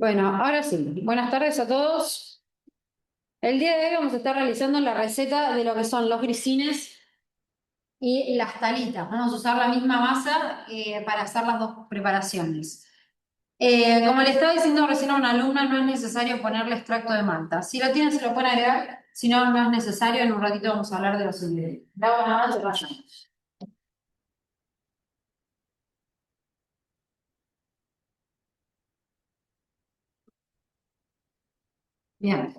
Bueno, ahora sí. Buenas tardes a todos. El día de hoy vamos a estar realizando la receta de lo que son los grisines y las talitas. Vamos a usar la misma masa para hacer las dos preparaciones. Como le estaba diciendo recién a una alumna, no es necesario ponerle extracto de malta. Si lo tienen, se lo pueden agregar. Si no, no es necesario. En un ratito vamos a hablar de los ingredientes. La hago nada más, rayamos. Bien.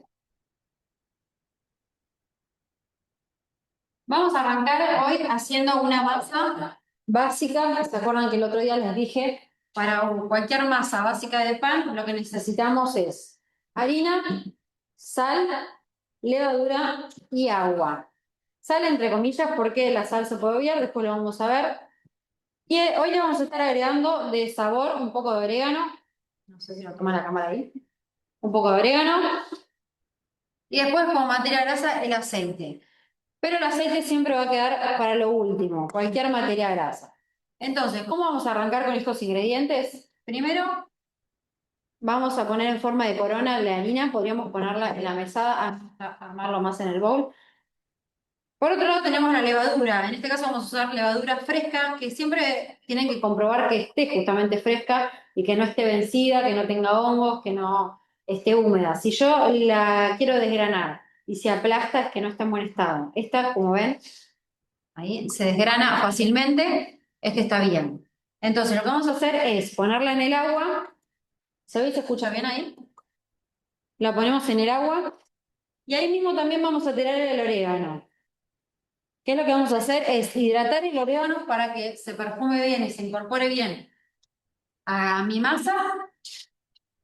Vamos a arrancar hoy haciendo una masa básica. ¿Se acuerdan que el otro día les dije? Para cualquier masa básica de pan, lo que necesitamos es harina, sal, levadura y agua. Sal entre comillas porque la sal se puede obviar, después lo vamos a ver. Y hoy le vamos a estar agregando de sabor un poco de orégano. No sé si lo toma la cámara ahí. Un poco de orégano. Y después como materia grasa el aceite. Pero el aceite siempre va a quedar para lo último, cualquier materia grasa. Entonces, ¿cómo vamos a arrancar con estos ingredientes? Primero, vamos a poner en forma de corona la harina, podríamos ponerla en la mesada, armarlo más en el bowl. Por otro lado, tenemos la levadura. En este caso vamos a usar levadura fresca, que siempre tienen que comprobar que esté justamente fresca y que no esté vencida, que no tenga hongos, que no esté húmeda. Si yo la quiero desgranar y se aplasta, es que no está en buen estado. Esta, como ven, ahí se desgrana fácilmente, es que está bien. Entonces, lo que vamos a hacer es ponerla en el agua. ¿Se ve y se escucha bien ahí? La ponemos en el agua y ahí mismo también vamos a tirar el orégano. ¿Qué es lo que vamos a hacer? Es hidratar el orégano para que se perfume bien y se incorpore bien a mi masa,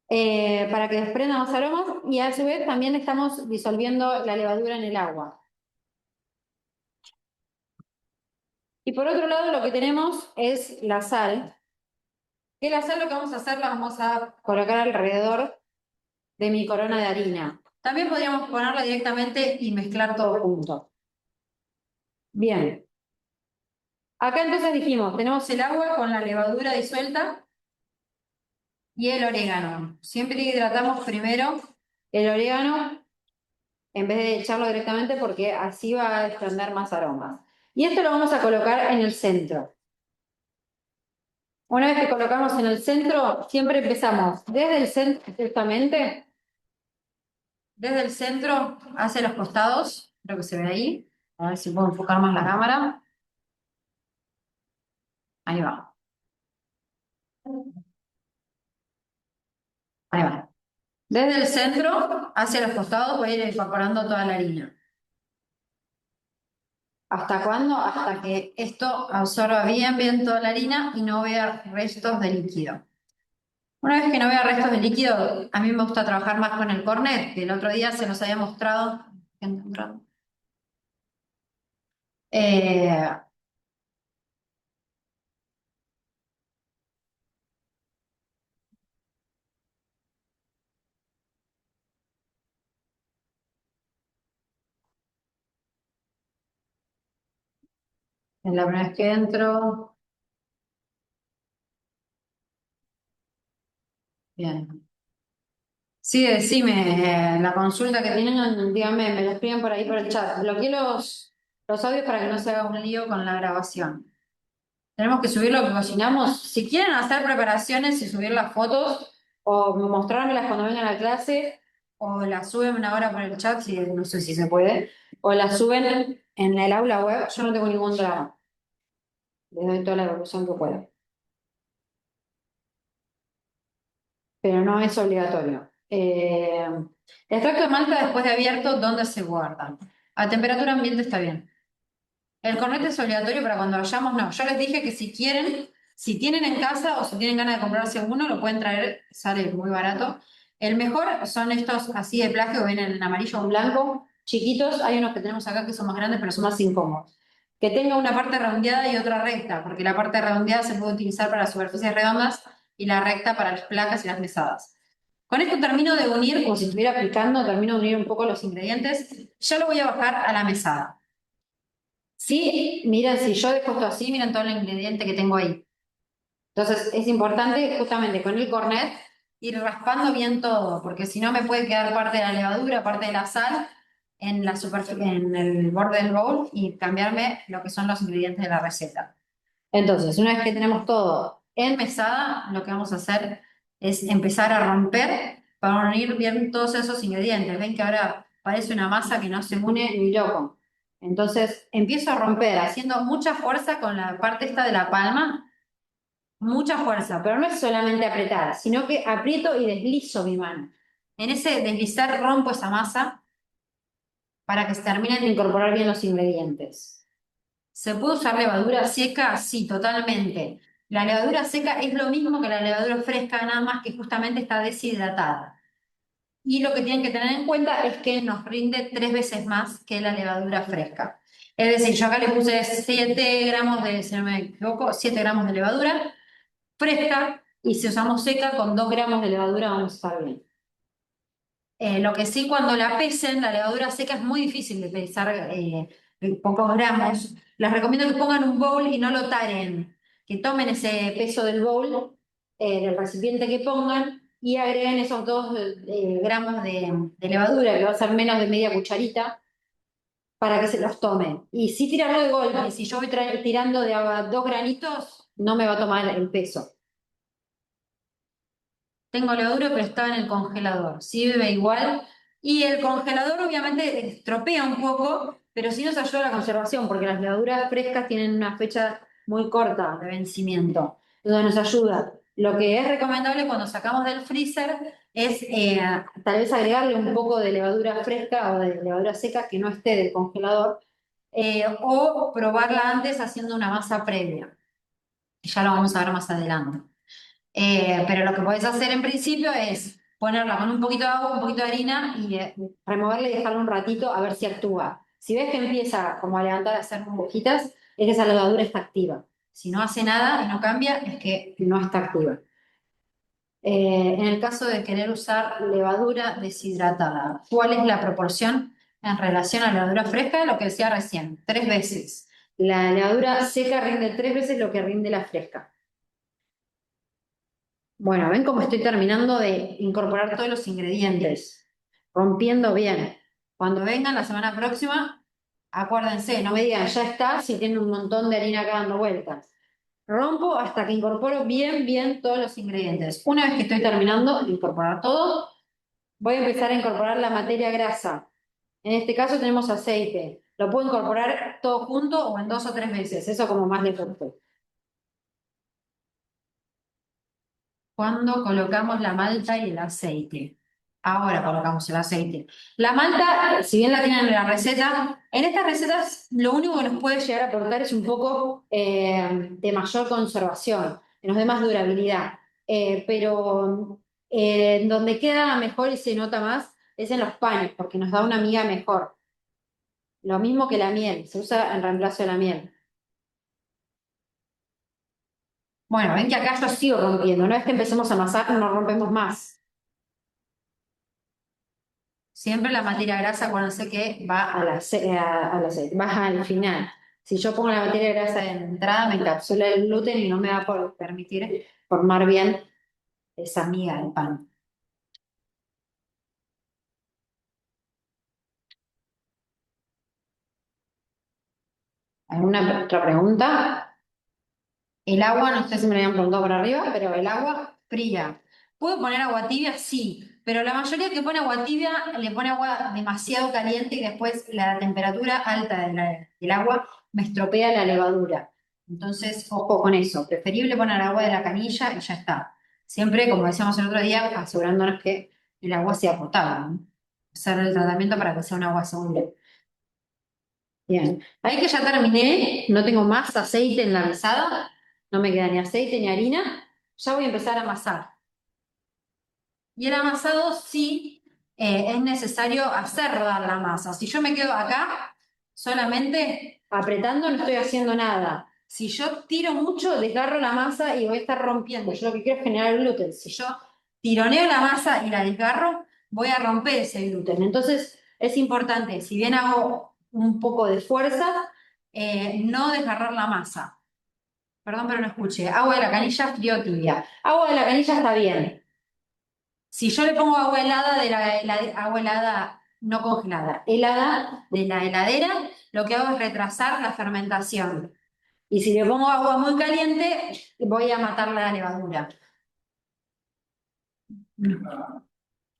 para que desprenda los aromas y a su vez también estamos disolviendo la levadura en el agua. Y por otro lado lo que tenemos es la sal, que la sal lo que vamos a hacer la vamos a colocar alrededor de mi corona de harina. También podríamos ponerla directamente y mezclar todo junto. Bien. Acá entonces dijimos, tenemos el agua con la levadura disuelta y el orégano. Siempre hidratamos primero el orégano en vez de echarlo directamente porque así va a desprender más aromas. Y esto lo vamos a colocar en el centro. Una vez que colocamos en el centro, siempre empezamos desde el centro, justamente, desde el centro hacia los costados, creo que se ve ahí. A ver si puedo enfocar más la cámara. Ahí va. Ahí va. Desde el centro hacia los costados voy a ir incorporando toda la harina. ¿Hasta cuándo? Hasta que esto absorba bien toda la harina y no vea restos de líquido. Una vez que no vea restos de líquido, a mí me gusta trabajar más con el cornet, que el otro día se nos había mostrado eh, en la primera vez que entro. Bien. Sí, decime, la consulta que tienen, díganme, me lo escriben por ahí por el chat. Bloqueé los audios para que no se haga un lío con la grabación. Tenemos que subir lo que cocinamos. Si quieren hacer preparaciones y subir las fotos, o mostrármelas cuando vengan a clase, o las suben ahora por el chat, si, no sé si se puede, o las suben en el aula web, yo no tengo ningún drama. Les doy toda la evolución que pueda. Pero no es obligatorio. El extracto de malta después de abierto, ¿dónde se guarda? A temperatura ambiente está bien. El cornete es obligatorio para cuando vayamos, no. Yo les dije que si quieren, si tienen en casa o si tienen ganas de comprarse uno, lo pueden traer, sale muy barato. El mejor son estos así de plástico, ven en amarillo o en blanco, chiquitos. Hay unos que tenemos acá que son más grandes, pero son más incómodos. Que tenga una parte redondeada y otra recta, porque la parte redondeada se puede utilizar para superficies redondas y la recta para las placas y las mesadas. Con esto termino de unir, como si estuviera aplicando, termino de unir un poco los ingredientes. Ya lo voy a bajar a la mesada. Sí, miren, si yo dejo esto así, miren todo el ingrediente que tengo ahí. Entonces, es importante justamente con el cornet. ir raspando bien todo, porque si no me puede quedar parte de la levadura, parte de la sal en la en el borde del bowl y cambiarme lo que son los ingredientes de la receta. Entonces, una vez que tenemos todo en mesada, lo que vamos a hacer es empezar a romper para unir bien todos esos ingredientes. Ven que ahora parece una masa que no se une ni loco. Entonces, empiezo a romper haciendo mucha fuerza con la parte esta de la palma, mucha fuerza, pero no es solamente apretar, sino que aprieto y deslizo mi mano. En ese deslizar rompo esa masa para que se terminen de incorporar bien los ingredientes. ¿Se puede usar levadura seca? Sí, totalmente. La levadura seca es lo mismo que la levadura fresca, nada más que justamente está deshidratada. Y lo que tienen que tener en cuenta es que nos rinde 3 veces más que la levadura fresca. Es decir, yo acá le puse 7 gramos de, si no me equivoco, 7 gramos de levadura fresca y si usamos seca con 2 gramos de levadura vamos a estar bien. Lo que sí, cuando la pesen, la levadura seca es muy difícil de pesar pocos gramos. Les recomiendo que pongan un bowl y no lo taren, que tomen ese peso del bowl, del recipiente que pongan, y agreguen esos 2 gramos de levadura, que va a ser menos de media cucharita, para que se los tomen. Y si tirarlo de golpe, si yo voy tirando de agua 2 granitos, no me va a tomar el peso. Tengo levadura, pero estaba en el congelador. Sirve igual. Y el congelador obviamente estropea un poco, pero sí nos ayuda a la conservación, porque las levaduras frescas tienen una fecha muy corta de vencimiento. Entonces nos ayuda. Lo que es recomendable cuando sacamos del freezer es tal vez agregarle un poco de levadura fresca o de levadura seca que no esté del congelador, o probarla antes haciendo una masa previa. Ya lo vamos a ver más adelante. Pero lo que podés hacer en principio es ponerla con un poquito de agua, un poquito de harina y removerla y dejarla un ratito a ver si actúa. Si ves que empieza como a levantar, a hacer burbujitas, es que esa levadura está activa. Si no hace nada y no cambia, es que no está activa. En el caso de querer usar levadura deshidratada, ¿cuál es la proporción en relación a la levadura fresca? Lo que decía recién, 3 veces. La levadura seca rinde 3 veces lo que rinde la fresca. Bueno, ven cómo estoy terminando de incorporar todos los ingredientes, rompiendo bien. Cuando vengan la semana próxima, acuérdense, no me digan ya está si tienen un montón de harina acá dando vueltas. Rompo hasta que incorporo bien, bien todos los ingredientes. Una vez que estoy terminando de incorporar todo, voy a empezar a incorporar la materia grasa. En este caso tenemos aceite. Lo puedo incorporar todo junto o en 2 o 3 veces, eso como más le guste. Cuando colocamos la malta y el aceite. Ahora colocamos el aceite. La malta, si bien la tienen en la receta, en estas recetas lo único que nos puede llegar a aportar es un poco de mayor conservación, que nos dé más durabilidad. Pero donde queda mejor y se nota más es en los panes, porque nos da una miga mejor. Lo mismo que la miel, se usa en reemplazo de la miel. Bueno, ven que acá yo sigo rompiendo. Una vez que empecemos a amasar, no rompemos más. Siempre la materia grasa, acuérdense que va al aceite, va al final. Si yo pongo la materia grasa de entrada, me encapsula el gluten y no me va a permitir formar bien esa miga del pan. ¿Alguna otra pregunta? El agua, no sé si me lo habían preguntado por arriba, pero el agua fría. ¿Puedo poner agua tibia? Sí, pero la mayoría que pone agua tibia le pone agua demasiado caliente y después la temperatura alta del agua me estropea la levadura. Entonces, ojo con eso. Preferible poner agua de la canilla y ya está. Siempre, como decíamos el otro día, asegurándonos que el agua sea potable, ¿no? Hacer el tratamiento para que sea un agua segura. Bien, ahí que ya terminé, no tengo más aceite en la mesada, no me queda ni aceite ni harina, ya voy a empezar a amasar. Y el amasado sí es necesario hacer rodar la masa. Si yo me quedo acá solamente apretando, no estoy haciendo nada. Si yo tiro mucho, desgarro la masa y voy a estar rompiendo. Yo lo que quiero es generar gluten. Si yo tironeo la masa y la desgarro, voy a romper ese gluten. Entonces es importante, si bien hago un poco de fuerza, no desgarrar la masa. Perdón, pero no escuché. Agua de la canilla, frío tibia. Agua de la canilla está bien. Si yo le pongo agua helada agua helada no congelada, helada de la heladera, lo que hago es retrasar la fermentación. Y si le pongo agua muy caliente, voy a matar la levadura. ¿Qué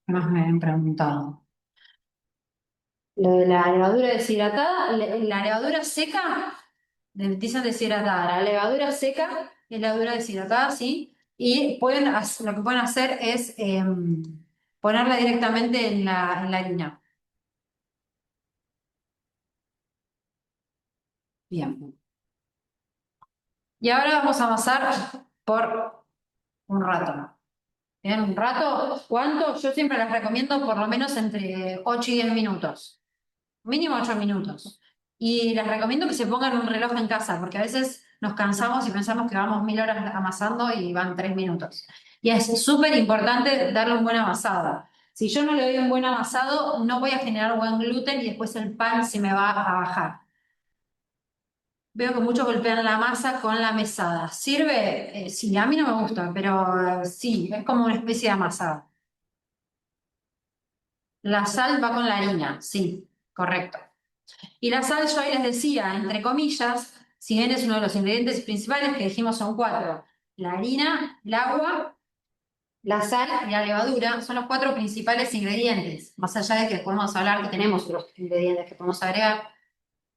más me han preguntado? Lo de la levadura deshidratada, la levadura seca, dicen deshidratada, la levadura seca es levadura deshidratada, sí, y lo que pueden hacer es ponerla directamente en la harina. Bien. Y ahora vamos a amasar por un rato. Bien, un rato, ¿cuánto? Yo siempre les recomiendo por lo menos entre 8 y 10 minutos. Mínimo 8 minutos. Y les recomiendo que se pongan un reloj en casa, porque a veces nos cansamos y pensamos que vamos 1000 horas amasando y van 3 minutos. Y es súper importante darle un buen amasado. Si yo no le doy un buen amasado, no voy a generar buen gluten y después el pan se me va a bajar. Veo que muchos golpean la masa con la mesada. ¿Sirve? Sí, a mí no me gusta, pero sí, es como una especie de amasado. La sal va con la harina, sí, correcto. Y la sal, yo ahí les decía, entre comillas, si bien es uno de los ingredientes principales que dijimos son cuatro, la harina, el agua, la sal y la levadura son los cuatro principales ingredientes, más allá de que podemos hablar que tenemos otros ingredientes que podemos agregar.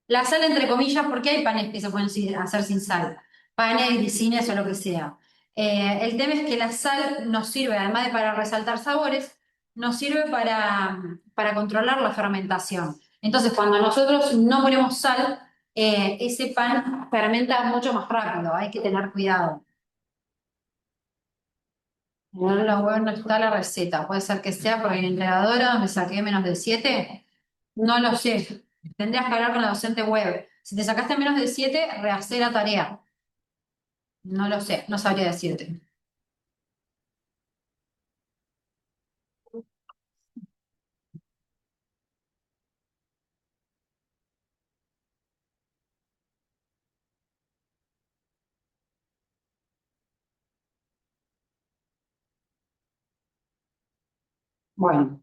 La sal, entre comillas, porque hay panes que se pueden hacer sin sal, panes, grisines o lo que sea. El tema es que la sal nos sirve, además de para resaltar sabores, nos sirve para controlar la fermentación. Entonces, cuando nosotros no ponemos sal, ese pan fermenta mucho más rápido, hay que tener cuidado. No, no está la receta, puede ser que sea porque en la heladora donde saqué menos de 7, no lo sé. Tendrías que hablar con la docente web. Si te sacaste menos de 7, rehacé la tarea. No lo sé, no sabría decirte. Bueno,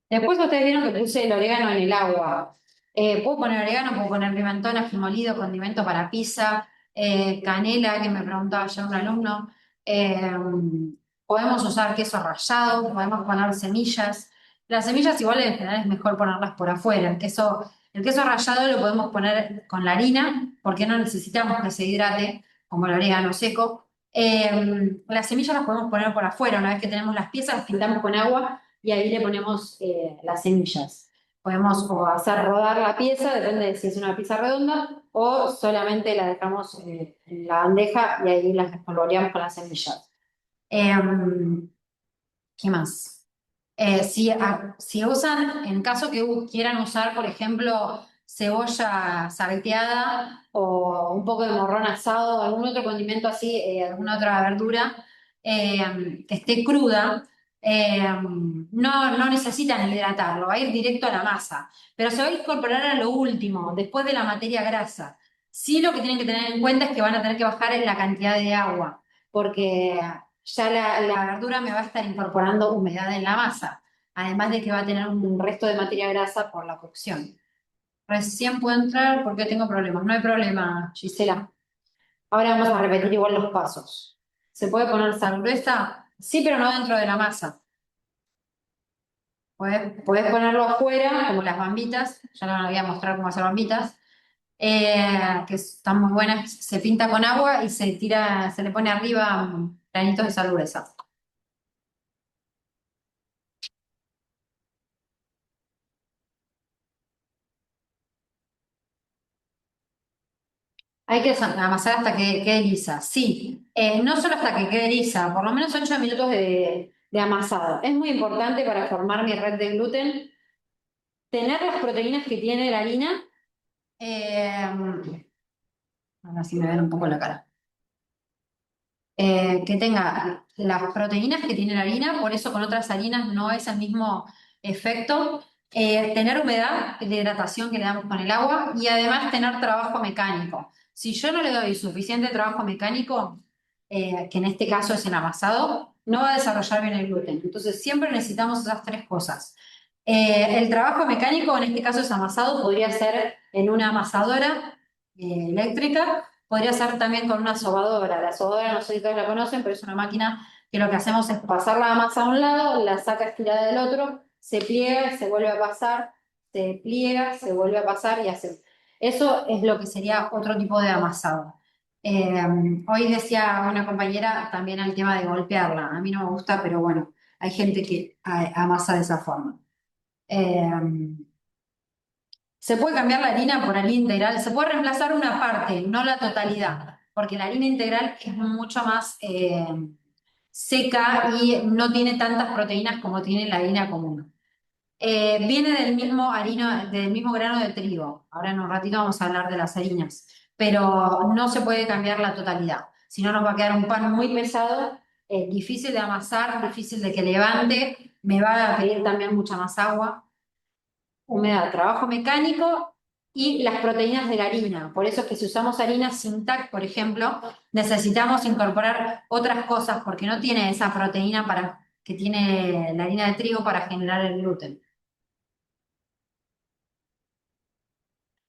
después ustedes vieron que puse el orégano en el agua. Puedo poner orégano, puedo poner pimentón, ají molido, condimento para pizza, canela, que me preguntaba ya un alumno. Eh, Podemos usar queso rallado, podemos poner semillas. Las semillas igual en general es mejor ponerlas por afuera. El queso rallado lo podemos poner con la harina, porque no necesitamos que se hidrate, como el orégano seco. Las semillas las podemos poner por afuera. Una vez que tenemos las piezas, las pintamos con agua y ahí le ponemos las semillas. Podemos o hacer rodar la pieza, depende de si es una pieza redonda, o solamente la dejamos en la bandeja y ahí las espolvoreamos con las semillas. ¿Qué más? Si usan, en caso que quieran usar, por ejemplo, cebolla salteada o un poco de morrón asado, algún otro condimento así, alguna otra verdura que esté cruda, no necesitan hidratarlo, va a ir directo a la masa, pero se va a incorporar a lo último, después de la materia grasa. Sí, lo que tienen que tener en cuenta es que van a tener que bajar en la cantidad de agua, porque ya la verdura me va a estar incorporando humedad en la masa, además de que va a tener un resto de materia grasa por la cocción. Recién puedo entrar porque tengo problemas. No hay problema, Gisela. Ahora vamos a repetir igual los pasos. ¿Se puede poner sal gruesa? Sí, pero no dentro de la masa. Podés ponerlo afuera, como las bambitas. Ya no voy a mostrar cómo hacer bambitas. Que están muy buenas. Se pinta con agua y se tira, se le pone arriba granitos de sal gruesa. Hay que amasar hasta que quede lisa, sí. No solo hasta que quede lisa, por lo menos 8 minutos de amasado. Es muy importante para formar mi red de gluten tener las proteínas que tiene la harina. Ahora sí me ven un poco la cara. Que tenga las proteínas que tiene la harina, por eso con otras harinas no es el mismo efecto. Tener humedad de hidratación que le damos con el agua y además tener trabajo mecánico. Si yo no le doy suficiente trabajo mecánico, que en este caso es el amasado, no va a desarrollar bien el gluten. Entonces siempre necesitamos esas tres cosas. El trabajo mecánico, en este caso es amasado, podría ser en una amasadora eléctrica, podría ser también con una sobadora. La sobadora no sé si todos la conocen, pero es una máquina que lo que hacemos es pasar la masa a un lado, la saca estirada del otro, se pliega, se vuelve a pasar, se pliega, se vuelve a pasar y hace. Eso es lo que sería otro tipo de amasado. Eh, Hoy decía una compañera también el tema de golpearla. A mí no me gusta, pero bueno, hay gente que amasa de esa forma. Eh, Se puede cambiar la harina por harina integral, se puede reemplazar una parte, no la totalidad, porque la harina integral es mucho más seca y no tiene tantas proteínas como tiene la harina común. Viene del mismo del mismo grano de trigo. Ahora en un ratito vamos a hablar de las harinas, pero no se puede cambiar la totalidad. Si no, nos va a quedar un pan muy pesado, difícil de amasar, difícil de que levante, me va a pedir también mucha más agua, humedad, trabajo mecánico y las proteínas de la harina. Por eso es que si usamos harina sin TAC, por ejemplo, necesitamos incorporar otras cosas porque no tiene esa proteína que tiene la harina de trigo para generar el gluten.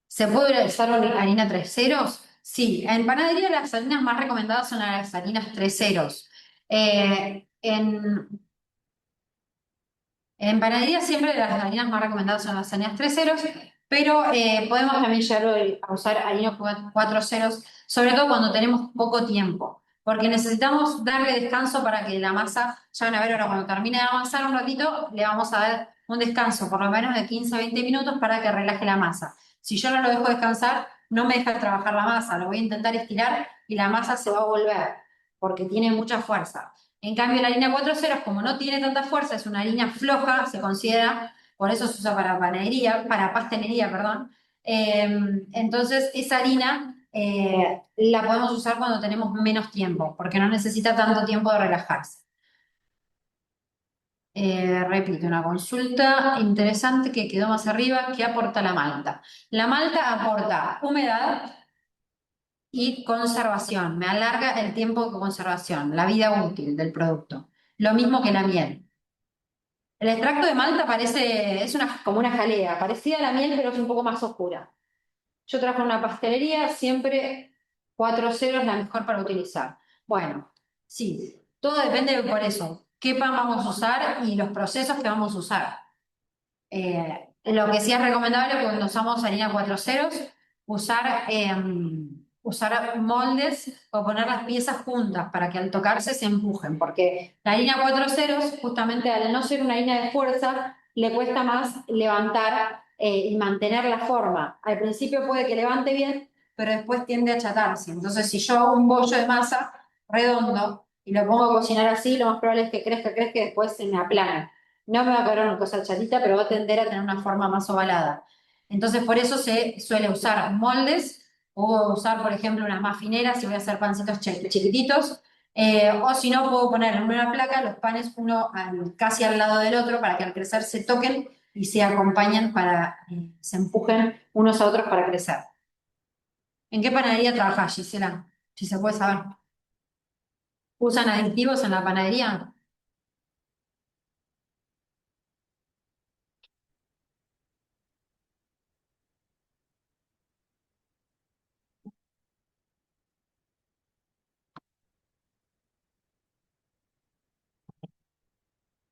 ¿Se puede usar harina tres ceros? Sí, en panadería las harinas más recomendadas son las harinas tres ceros. En panadería siempre las harinas más recomendadas son las harinas tres ceros, pero podemos también llegar a usar harinas cuatro ceros, sobre todo cuando tenemos poco tiempo, porque necesitamos darle descanso para que la masa, ya van a ver ahora cuando termine de amasar un ratito, le vamos a dar un descanso por lo menos de 15 a 20 minutos para que relaje la masa. Si yo no lo dejo descansar, no me deja trabajar la masa, lo voy a intentar estirar y la masa se va a volver, porque tiene mucha fuerza. En cambio, la harina cuatro ceros, como no tiene tanta fuerza, es una harina floja, se considera, por eso se usa para panadería, para pastelería, perdón. Entonces, esa harina la podemos usar cuando tenemos menos tiempo, porque no necesita tanto tiempo de relajarse. Repito, una consulta interesante que quedó más arriba. ¿Qué aporta la malta? La malta aporta humedad y conservación. Me alarga el tiempo de conservación, la vida útil del producto. Lo mismo que la miel. El extracto de malta es como una jalea, parecida a la miel, pero es un poco más oscura. Yo trabajo en una pastelería, siempre cuatro ceros es la mejor para utilizar. Bueno, sí, todo depende por eso, qué pan vamos a usar y los procesos que vamos a usar. Lo que sí es recomendable cuando usamos harina cuatro ceros, usar moldes o poner las piezas juntas para que al tocarse se empujen, porque la harina cuatro ceros, justamente al no ser una harina de fuerza, le cuesta más levantar y mantener la forma. Al principio puede que levante bien, pero después tiende a achatarse. Entonces, si yo hago un bollo de masa redondo y lo pongo a cocinar así, lo más probable es que crezca y después se me aplane. No me va a quedar una cosa chatita, pero va a tender a tener una forma más ovalada. Entonces, por eso se suele usar moldes o usar, por ejemplo, unas mafineras si voy a hacer pancitos chiquititos. O si no, puedo poner en una placa los panes uno casi al lado del otro para que al crecer se toquen y se acompañen se empujen unos a otros para crecer. ¿En qué panadería trabajas, Gisela? Si se puede saber. ¿Usan aditivos en la panadería?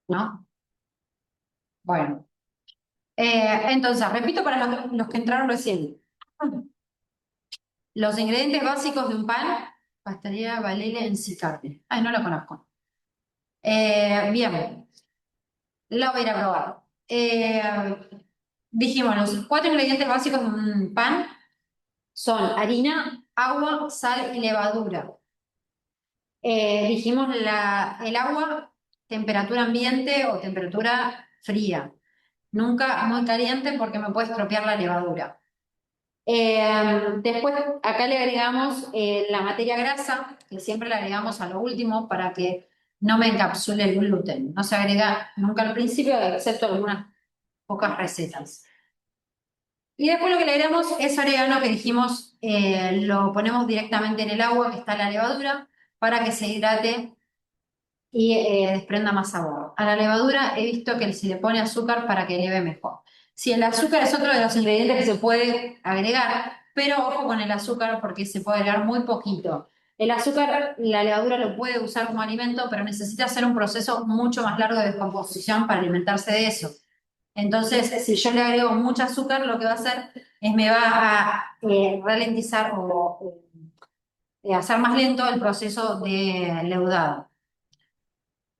¿No? Bueno. Entonces, repito para los que entraron recién. Los ingredientes básicos de un pan, pastelería Valele en Sicardi. Ay, no lo conozco. Bien, la voy a ir a probar. Dijimos, los cuatro ingredientes básicos de un pan son harina, agua, sal y levadura. Dijimos el agua, temperatura ambiente o temperatura fría. Nunca muy caliente porque me puede estropear la levadura. Después acá le agregamos la materia grasa, que siempre le agregamos a lo último para que no me encapsule el gluten. No se agrega nunca al principio, excepto algunas pocas recetas. Y después lo que le agregamos es orégano que dijimos, lo ponemos directamente en el agua que está la levadura para que se hidrate y desprenda más sabor. A la levadura he visto que se le pone azúcar para que eleve mejor. Si el azúcar es otro de los ingredientes que se puede agregar, pero ojo con el azúcar porque se puede agregar muy poquito. El azúcar, la levadura lo puede usar como alimento, pero necesita hacer un proceso mucho más largo de descomposición para alimentarse de eso. Entonces, si yo le agrego mucho azúcar, lo que va a hacer es me va a ralentizar o hacer más lento el proceso de leudado.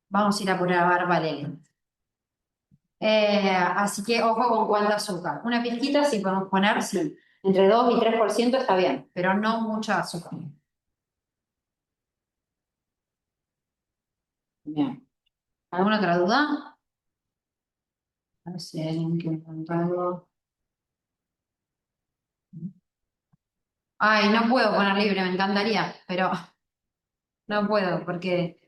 Vamos a ir a probar Valeria. Así que ojo con cuánta azúcar. Una pizquita si podemos poner, sí. Entre 2 y 3% está bien, pero no mucha azúcar. Bien. ¿Alguna otra duda? A ver si hay alguien que pregunta algo. Ay, no puedo poner libre, me encantaría, pero no puedo porque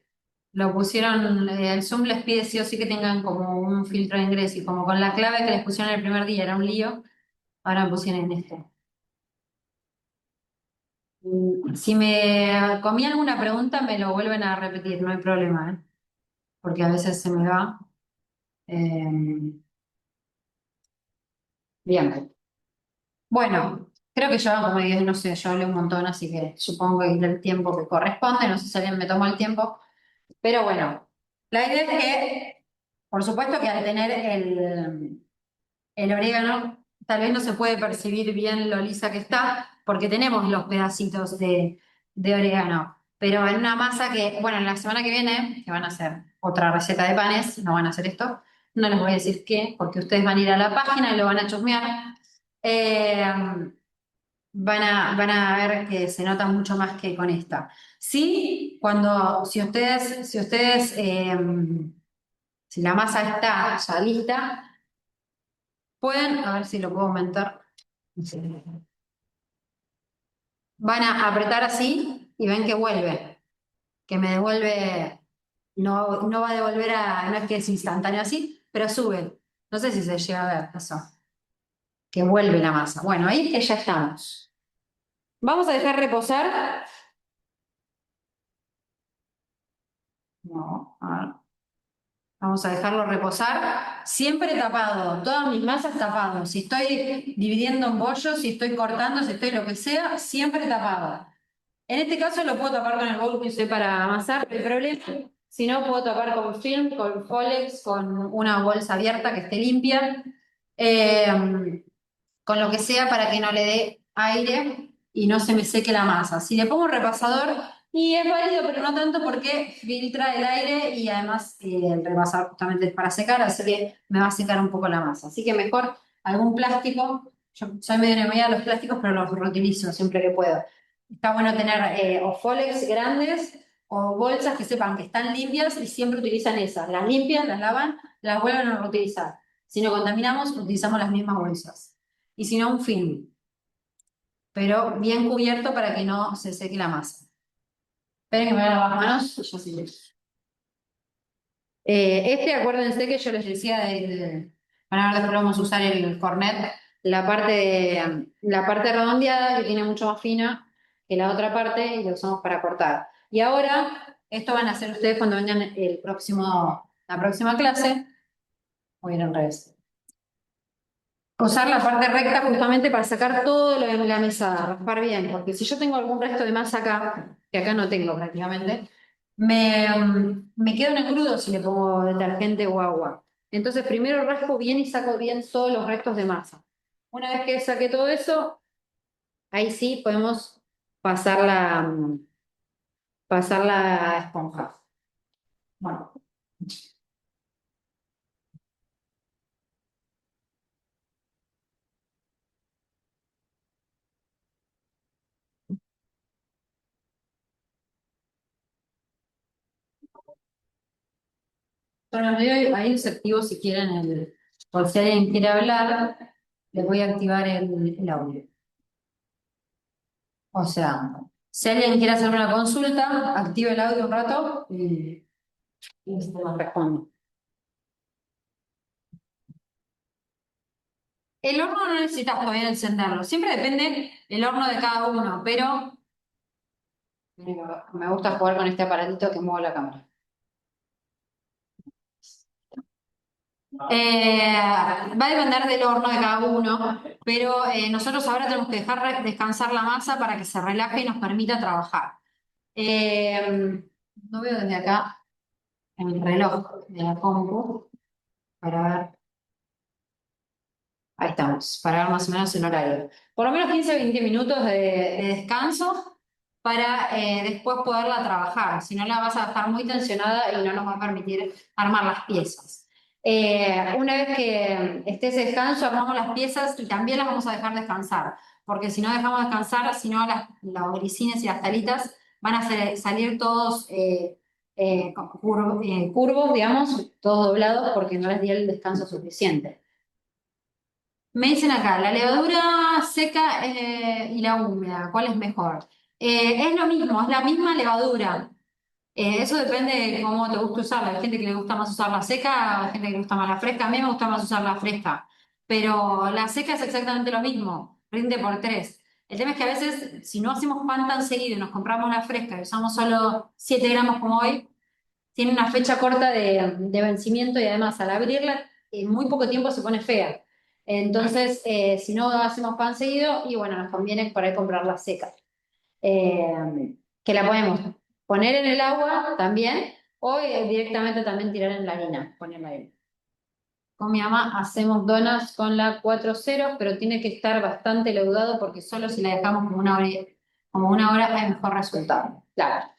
lo pusieron, el Zoom les pide sí o sí que tengan como un filtro de ingreso y como con la clave que les pusieron el primer día era un lío, ahora me pusieron en este. Si me comí alguna pregunta, me lo vuelven a repetir, no hay problema, ¿eh? Porque a veces se me va. Eh, bien. Bueno, creo que llevan como 10, no sé, yo hablé un montón, así que supongo que es el tiempo que corresponde, no sé si alguien me tomó el tiempo, pero bueno, la idea es que, por supuesto que al tener el orégano tal vez no se puede percibir bien lo lisa que está, porque tenemos los pedacitos de orégano. Pero en una masa que, bueno, en la semana que viene, que van a hacer otra receta de panes, no van a hacer esto, no les voy a decir qué, porque ustedes van a ir a la página y lo van a chusmear. Eh, van a ver que se nota mucho más que con esta. Sí, si la masa está ya lista, pueden, a ver si lo puedo aumentar. Sí. Van a apretar así y ven que vuelve, que me devuelve, no va a devolver no es que es instantáneo así, pero sube. No sé si se llega a ver eso, que vuelve la masa. Bueno, ahí es que ya estamos. Vamos a dejar reposar. No, a ver. Vamos a dejarlo reposar, siempre tapado, todas mis masas tapadas. Si estoy dividiendo en bollos, si estoy cortando, si estoy lo que sea, siempre tapado. En este caso lo puedo tapar con el bowl que usé para amasar, el problema. Si no, puedo tapar con film, con Folex, con una bolsa abierta que esté limpia, con lo que sea para que no le dé aire y no se me seque la masa. Si le pongo un repasador, y es válido, pero no tanto porque filtra el aire y además el repasador justamente es para secar, así que me va a secar un poco la masa. Así que mejor algún plástico. Yo soy medio enemiga de los plásticos, pero los reutilizo siempre que puedo. Está bueno tener o Folex grandes o bolsas que sepan que están limpias y siempre utilizan esas. Las limpian, las lavan, las vuelven a reutilizar. Si no contaminamos, utilizamos las mismas bolsas. Y si no, un film, pero bien cubierto para que no se seque la masa. Esperen que me vean las manos, yo sí. Acuérdense que yo les decía, van a ver, después vamos a usar el cornet, la parte redondeada que tiene mucho más fina que la otra parte y lo usamos para cortar. Y ahora, esto van a hacer ustedes cuando vengan la próxima clase. Voy a ir en revés. Usar la parte recta justamente para sacar todo lo de la mesa, raspar bien, porque si yo tengo algún resto de masa acá, que acá no tengo prácticamente, me quedo en crudo si le pongo detergente o agua. Entonces primero raspo bien y saco bien todos los restos de masa. Una vez que saqué todo eso, ahí sí podemos pasar la esponja. Bueno. Bueno, ahí los activo si quieren por si alguien quiere hablar, les voy a activar el audio. O sea, si alguien quiere hacer una consulta, active el audio un rato y se nos responde. El horno no necesitas todavía encenderlo, siempre depende el horno de cada uno, pero me gusta jugar con este aparatito que mueve la cámara. Va a depender del horno de cada uno, pero nosotros ahora tenemos que dejar descansar la masa para que se relaje y nos permita trabajar. No veo desde acá el reloj de la compu para ver. Ahí estamos, para ver más o menos el horario. Por lo menos 15 o 20 minutos de descanso para después poderla trabajar. Si no, la vas a dejar muy tensionada y no nos va a permitir armar las piezas. Una vez que esté ese descanso, armamos las piezas y también las vamos a dejar descansar. Porque si no dejamos descansar, si no, las grisines y las talitas van a salir todos curvos, digamos, todos doblados, porque no les di el descanso suficiente. Me dicen acá, la levadura seca y la húmeda, ¿cuál es mejor? Es lo mismo, es la misma levadura. Eso depende de cómo te gusta usarla. Hay gente que le gusta más usar la seca, hay gente que le gusta más la fresca. A mí me gusta más usar la fresca. Pero la seca es exactamente lo mismo, rinde por tres. El tema es que a veces, si no hacemos pan tan seguido y nos compramos la fresca y usamos solo 7 gramos como hoy, tiene una fecha corta de vencimiento y además al abrirla en muy poco tiempo se pone fea. Entonces, si no hacemos pan seguido, y bueno, nos conviene por ahí comprarla seca. Que la podemos poner en el agua también o directamente también tirar en la harina, ponerla ahí. Con mi mamá hacemos donas con la 4.0, pero tiene que estar bastante leudado porque solo si la dejamos como una hora hay mejor resultado. Claro.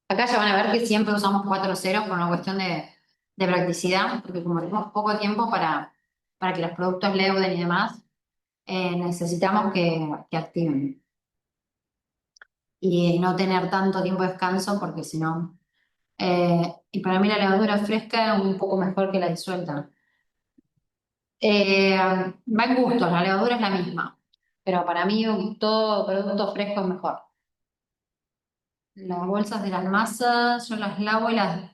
Acá ya van a ver que siempre usamos 4.0 por una cuestión de practicidad, porque como tenemos poco tiempo para que los productos leuden y demás, necesitamos que activen. Y no tener tanto tiempo de descanso, porque si no. Y para mí la levadura fresca es un poco mejor que la disuelta. Va en gustos, la levadura es la misma, pero para mí todo producto fresco es mejor. Las bolsas de las masas yo las lavo y las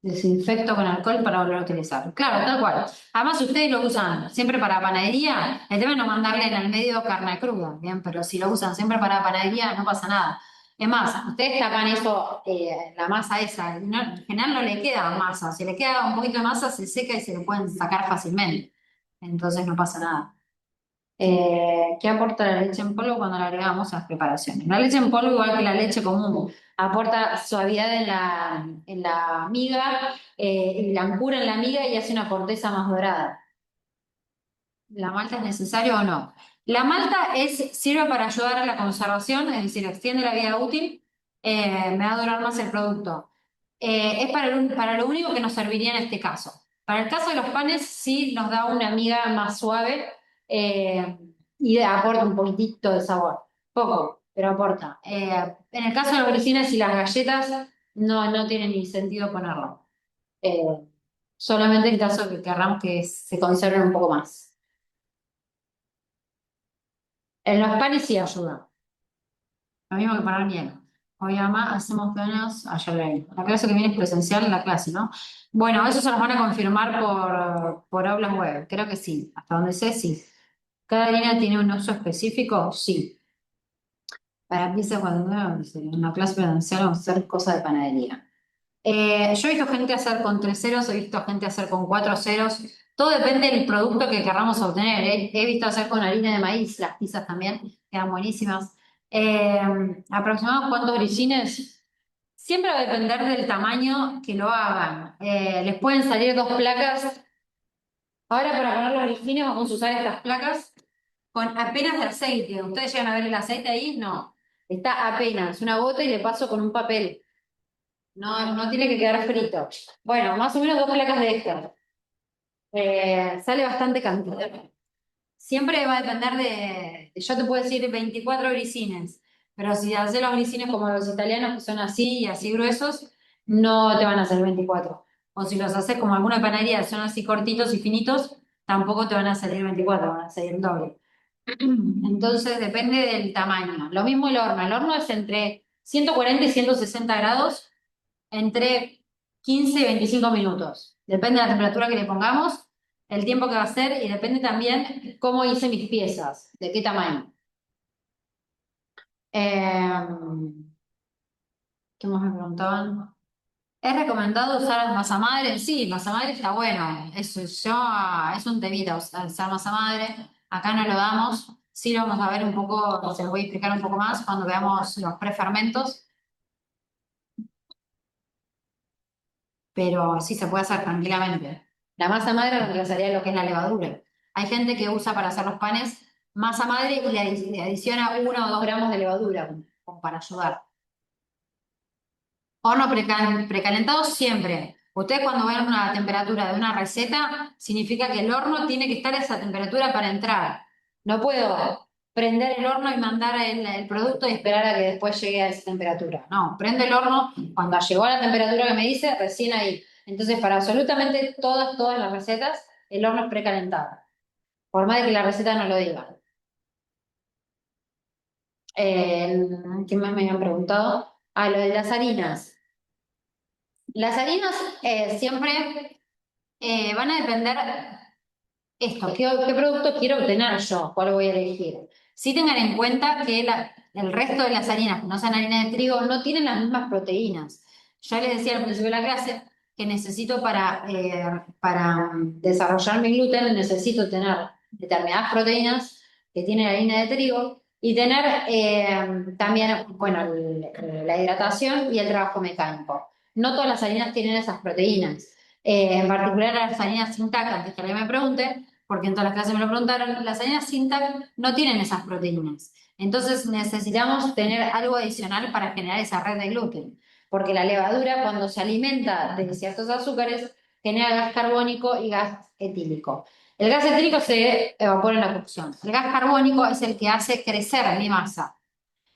desinfecto con alcohol para volver a utilizar. Claro, tal cual. Además, ustedes lo usan siempre para panadería. El tema es no mandarle en el medio carne cruda, ¿bien? Pero si lo usan siempre para panadería, no pasa nada. Es más, ustedes tapan eso, la masa esa. En general no le queda masa. Si le queda un poquito de masa, se seca y se le pueden sacar fácilmente. Entonces no pasa nada. ¿Qué aporta la leche en polvo cuando la agregamos a las preparaciones? La leche en polvo, igual que la leche común, aporta suavidad en la miga, y blancura en la miga y hace una corteza más dorada. ¿La malta es necesaria o no? La malta sirve para ayudar a la conservación, es decir, extiende la vida útil, me va a durar más el producto. Es para lo único que nos serviría en este caso. Para el caso de los panes, sí nos da una miga más suave, eh, y aporta un poquitito de sabor. Poco, pero aporta. En el caso de los grissines y las galletas, no tiene ni sentido ponerlo. Eh, Solamente en caso que querramos que se conserven un poco más. En los panes sí ayuda. Lo mismo que poner miel. Hoy mamá hacemos planos ayer leí. La clase que viene es presencial, la clase, ¿no? Bueno, eso se nos van a confirmar por aulas web. Creo que sí. Hasta donde sé, sí. ¿Cada línea tiene un uso específico? Sí. Para empieza cuando en una clase presencial vamos a hacer cosas de panadería. Yo he visto gente hacer con 3 ceros, he visto gente hacer con 4 ceros. Todo depende del producto que queramos obtener. He visto hacer con harina de maíz, las pizzas también, quedan buenísimas. Eh, ¿Aproximadamente cuántos grillines? Siempre va a depender del tamaño que lo hagan. Les pueden salir 2 placas. Ahora para poner los grillines vamos a usar estas placas con apenas de aceite. ¿Ustedes llegan a ver el aceite ahí? No. Está apenas, una gota y le paso con un papel. No tiene que quedar frito. Bueno, más o menos 2 placas de estas. Sale bastante cantidad. Siempre va a depender yo te puedo decir 24 grisines, pero si haces los grisines como los italianos, que son así y así gruesos, no te van a hacer 24. O si los haces como alguna panadería, que son así cortitos y finitos, tampoco te van a salir 24, van a salir el doble. Entonces depende del tamaño. Lo mismo el horno es entre 140 y 160 grados entre 15 y 25 minutos. Depende de la temperatura que le pongamos, el tiempo que va a ser y depende también cómo hice mis piezas, de qué tamaño. Eh, ¿Qué más me preguntaban? ¿Es recomendado usar masa madre? Sí, masa madre está bueno. Es un temita usar masa madre. Acá no lo damos. Sí lo vamos a ver un poco, se lo voy a explicar un poco más cuando veamos los prefermentos, pero sí se puede hacer tranquilamente. La masa madre reemplazaría lo que es la levadura. Hay gente que usa para hacer los panes masa madre y le adiciona 1 o 2 gramos de levadura como para ayudar. Horno precalentado siempre. Usted cuando ven una temperatura de una receta, significa que el horno tiene que estar a esa temperatura para entrar. No puedo prender el horno y mandar el producto y esperar a que después llegue a esa temperatura. No, prende el horno cuando llegó a la temperatura que me dice, recién ahí. Entonces, para absolutamente todas las recetas, el horno es precalentado. Por más de que la receta no lo diga. Eh, ¿Qué más me habían preguntado? Ah, lo de las harinas. Las harinas siempre van a depender esto, ¿qué producto quiero obtener yo? ¿Cuál voy a elegir? Sí tengan en cuenta que el resto de las harinas que no sean harina de trigo no tienen las mismas proteínas. Ya les decía al principio de la clase que necesito para desarrollar mi gluten, necesito tener determinadas proteínas que tiene la harina de trigo y tener también, bueno, la hidratación y el trabajo mecánico. No todas las harinas tienen esas proteínas. En particular las harinas sin TAC, antes que alguien me pregunte, porque en todas las clases me lo preguntaron, las harinas sin TAC no tienen esas proteínas. Entonces necesitamos tener algo adicional para generar esa red de gluten, porque la levadura cuando se alimenta de ciertos azúcares genera gas carbónico y gas etílico. El gas etílico se evapora en la cocción. El gas carbónico es el que hace crecer mi masa.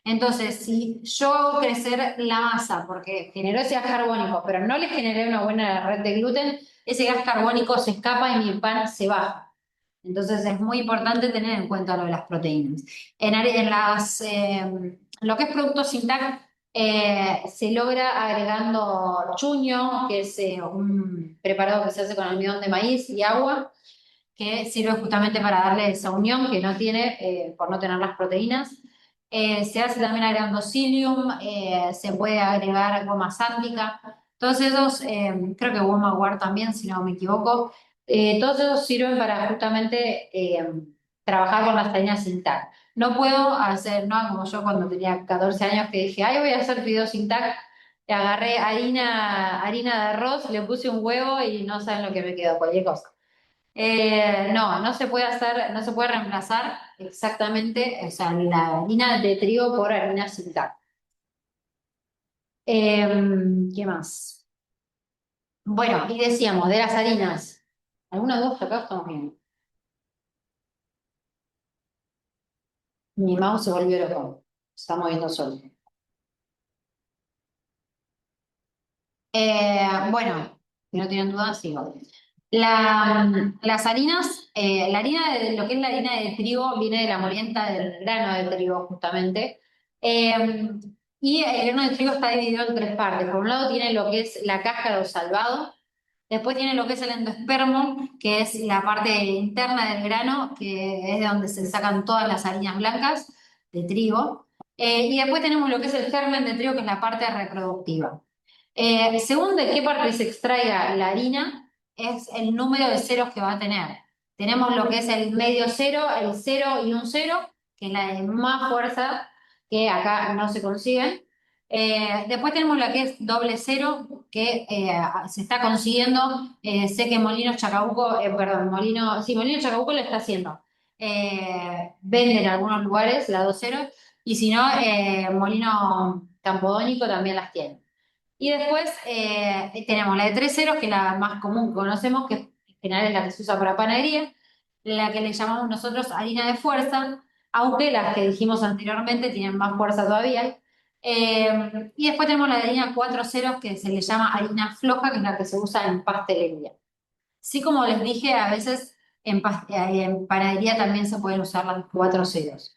Entonces, si yo hago crecer la masa porque generó ese gas carbónico, pero no le generé una buena red de gluten, ese gas carbónico se escapa y mi pan se baja. Entonces, es muy importante tener en cuenta lo de las proteínas. Lo que es producto sin TAC, se logra agregando chuño, que es un preparado que se hace con almidón de maíz y agua, que sirve justamente para darle esa unión que no tiene por no tener las proteínas. Se hace también agregando psyllium, se puede agregar goma sándwica. Todos esos, creo que goma guar también, si no me equivoco, todos esos sirven para justamente trabajar con las harinas sin TAC. No puedo hacer, no como yo cuando tenía 14 años que dije, ay, voy a hacer fideos sin TAC. Agarré harina de arroz, le puse un huevo y no saben lo que me quedó, cualquier cosa. No se puede hacer, no se puede reemplazar exactamente, o sea, la harina de trigo por harina sin TAC. ¿Qué más? Bueno, y decíamos, de las harinas. ¿Alguna duda acá? Estamos bien. Mi mouse se volvió loco. Se está moviendo solo. Bueno, si no tienen dudas, sigo. Las harinas, la harina de lo que es la harina de trigo viene de la molienda del grano de trigo, justamente. Eh, y el grano de trigo está dividido en 3 partes. Por un lado tiene lo que es la cáscara o salvado, después tiene lo que es el endospermo, que es la parte interna del grano, que es de donde se sacan todas las harinas blancas de trigo. Y después tenemos lo que es el germen de trigo, que es la parte reproductiva. Según de qué parte se extraiga la harina, es el número de ceros que va a tener. Tenemos lo que es el medio cero, el cero y un cero, que es la de más fuerza, que acá no se consiguen. Después tenemos la que es doble cero, que se está consiguiendo. Sé que Molinos Chacabuco, perdón, sí, Molino Chacabuco lo está haciendo. Venden en algunos lugares la 2.0 y si no, Molino Campodónico también las tiene. Y después tenemos la de 3 ceros, que es la más común que conocemos, que en general es la que se usa para panadería, la que le llamamos nosotros harina de fuerza, aunque las que dijimos anteriormente tienen más fuerza todavía. Y después tenemos la de harina 4 ceros, que se le llama harina floja, que es la que se usa en pastelería. Sí, como les dije, a veces en panadería también se pueden usar las 4 ceros.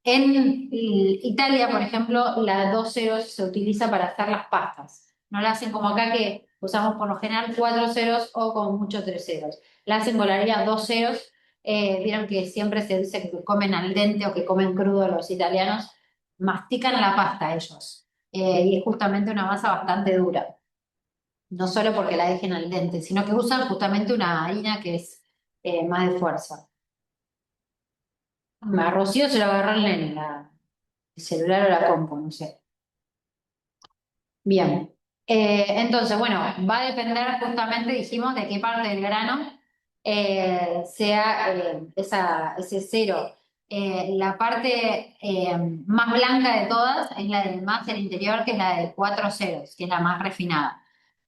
En Italia, por ejemplo, la 2 ceros se utiliza para hacer las pastas. No la hacen como acá que usamos por lo general 4 ceros o con mucho 3 ceros. La hacen con la harina 2 ceros. Vieron que siempre se dice que comen al dente o que comen crudo los italianos. Mastican la pasta ellos. y es justamente una masa bastante dura. No solo porque la dejen al dente, sino que usan justamente una harina que es más de fuerza. A Rocío se lo agarró en el celular o la compu, no sé. Bien. Entonces, bueno, va a depender justamente, dijimos, de qué parte del grano sea ese cero. La parte más blanca de todas es la del máster interior, que es la de cuatro ceros, que es la más refinada.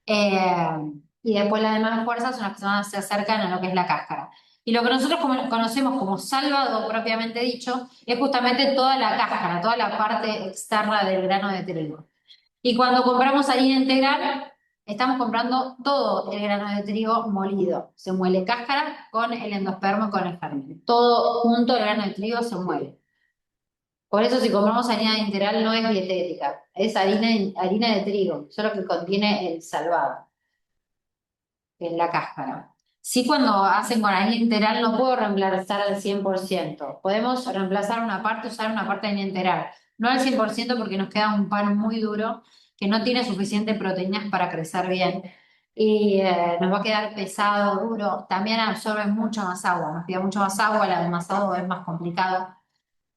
Y después las demás fuerzas son las que más se acercan a lo que es la cáscara. Y lo que nosotros conocemos como salvado propiamente dicho es justamente toda la cáscara, toda la parte externa del grano de trigo. Y cuando compramos harina integral, estamos comprando todo el grano de trigo molido. Se muele cáscara con el endospermo y con el germen. Todo junto el grano de trigo se muele. Por eso si compramos harina integral no es dietética, es harina de trigo, solo que contiene el salvado, que es la cáscara. Sí, cuando hacen con harina integral no puedo reemplazar al 100%. Podemos reemplazar una parte, usar una parte de harina integral. No al 100% porque nos queda un pan muy duro que no tiene suficiente proteínas para crecer bien. Y nos va a quedar pesado, duro. También absorbe mucho más agua. Nos pide mucho más agua, el amasado es más complicado.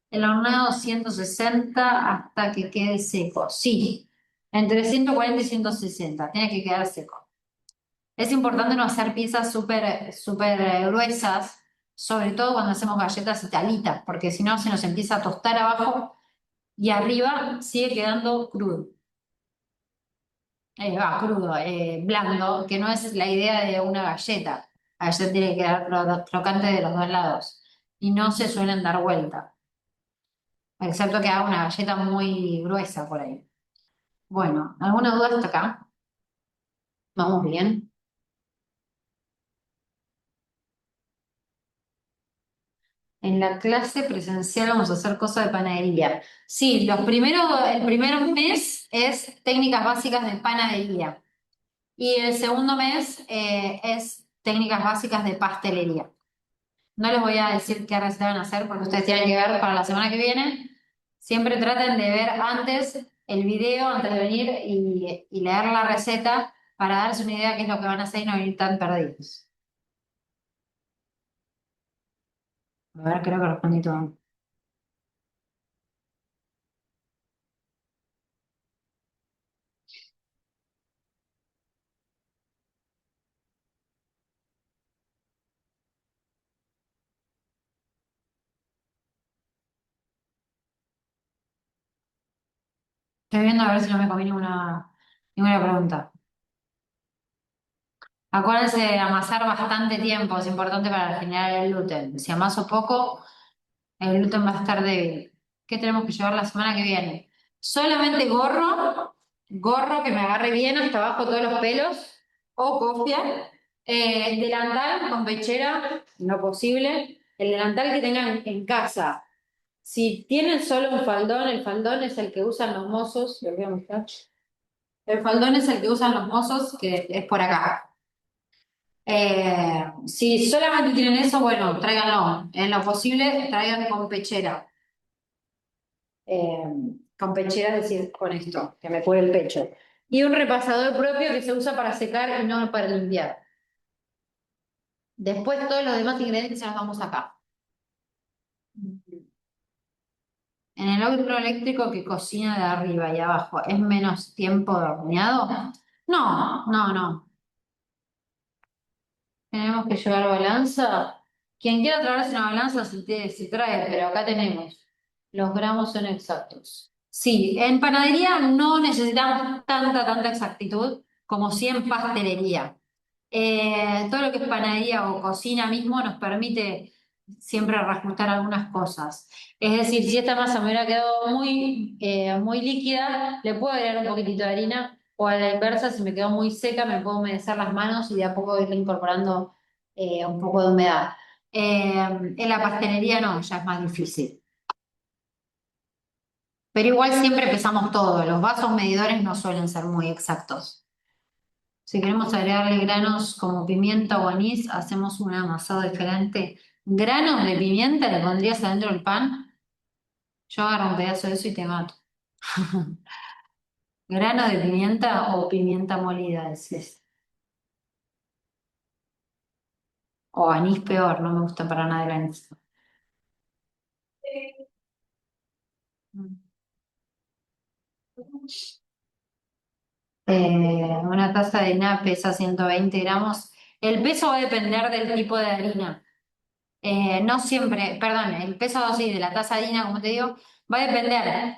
El horneado 160 hasta que quede seco. Sí, entre 140 y 160. Tiene que quedar seco. Es importante no hacer piezas súper gruesas, sobre todo cuando hacemos galletas italitas, porque si no se nos empieza a tostar abajo y arriba sigue quedando crudo. Crudo, blando, que no es la idea de una galleta. La galleta tiene que quedar crocante de los dos lados y no se suelen dar vuelta, excepto que haga una galleta muy gruesa por ahí. Bueno, ¿alguna duda hasta acá? ¿Vamos bien? En la clase presencial vamos a hacer cosas de panadería. Sí, el primer mes es técnicas básicas de panadería y el segundo mes es técnicas básicas de pastelería. No les voy a decir qué receta van a hacer porque ustedes tienen que ver para la semana que viene. Siempre traten de ver antes el video, antes de venir y leer la receta para darse una idea de qué es lo que van a hacer y no venir tan perdidos. A ver, creo que respondí todo. Estoy viendo a ver si no me comí ninguna pregunta. Acuérdense de amasar bastante tiempo, es importante para generar el gluten. Si amaso poco, el gluten va a estar débil. ¿Qué tenemos que llevar la semana que viene? Solamente gorro que me agarre bien hasta abajo todos los pelos, o cofia, delantal con pechera, no posible, el delantal que tengan en casa. Si tienen solo un faldón, el faldón es el que usan los mozos, lo voy a mostrar. El faldón es el que usan los mozos, que es por acá. Si solamente tienen eso, bueno, tráiganlo. En lo posible, traigan con pechera. Eh, con pechera, es decir, con esto, que me cubre el pecho. Y un repasador propio que se usa para secar y no para limpiar. Después todos los demás ingredientes se los damos acá. En el horno eléctrico que cocina de arriba y abajo, ¿es menos tiempo de horneado? No, no, no. Tenemos que llevar balanza. Quien quiera traerse una balanza se trae, pero acá tenemos. Los gramos son exactos. Sí, en panadería no necesitamos tanta exactitud como si en pastelería. Todo lo que es panadería o cocina mismo nos permite siempre reajustar algunas cosas. Es decir, si esta masa me hubiera quedado muy líquida, le puedo agregar un poquitito de harina, o a la inversa, si me quedó muy seca, me puedo humedecer las manos y de a poco irle incorporando un poco de humedad. En la pastelería no, ya es más difícil. Pero igual siempre pesamos todo, los vasos medidores no suelen ser muy exactos. Si queremos agregarle granos como pimienta o anís, hacemos un amasado diferente. ¿Granos de pimienta le pondrías adentro del pan? Yo agarro un pedazo de eso y te mato. ¿Grano de pimienta o pimienta molida decís? O anís peor, no me gusta para nada el anís. Una taza de harina pesa 120 gramos. El peso va a depender del tipo de harina. No siempre, perdón, el peso sí, de la taza de harina, como te digo, va a depender.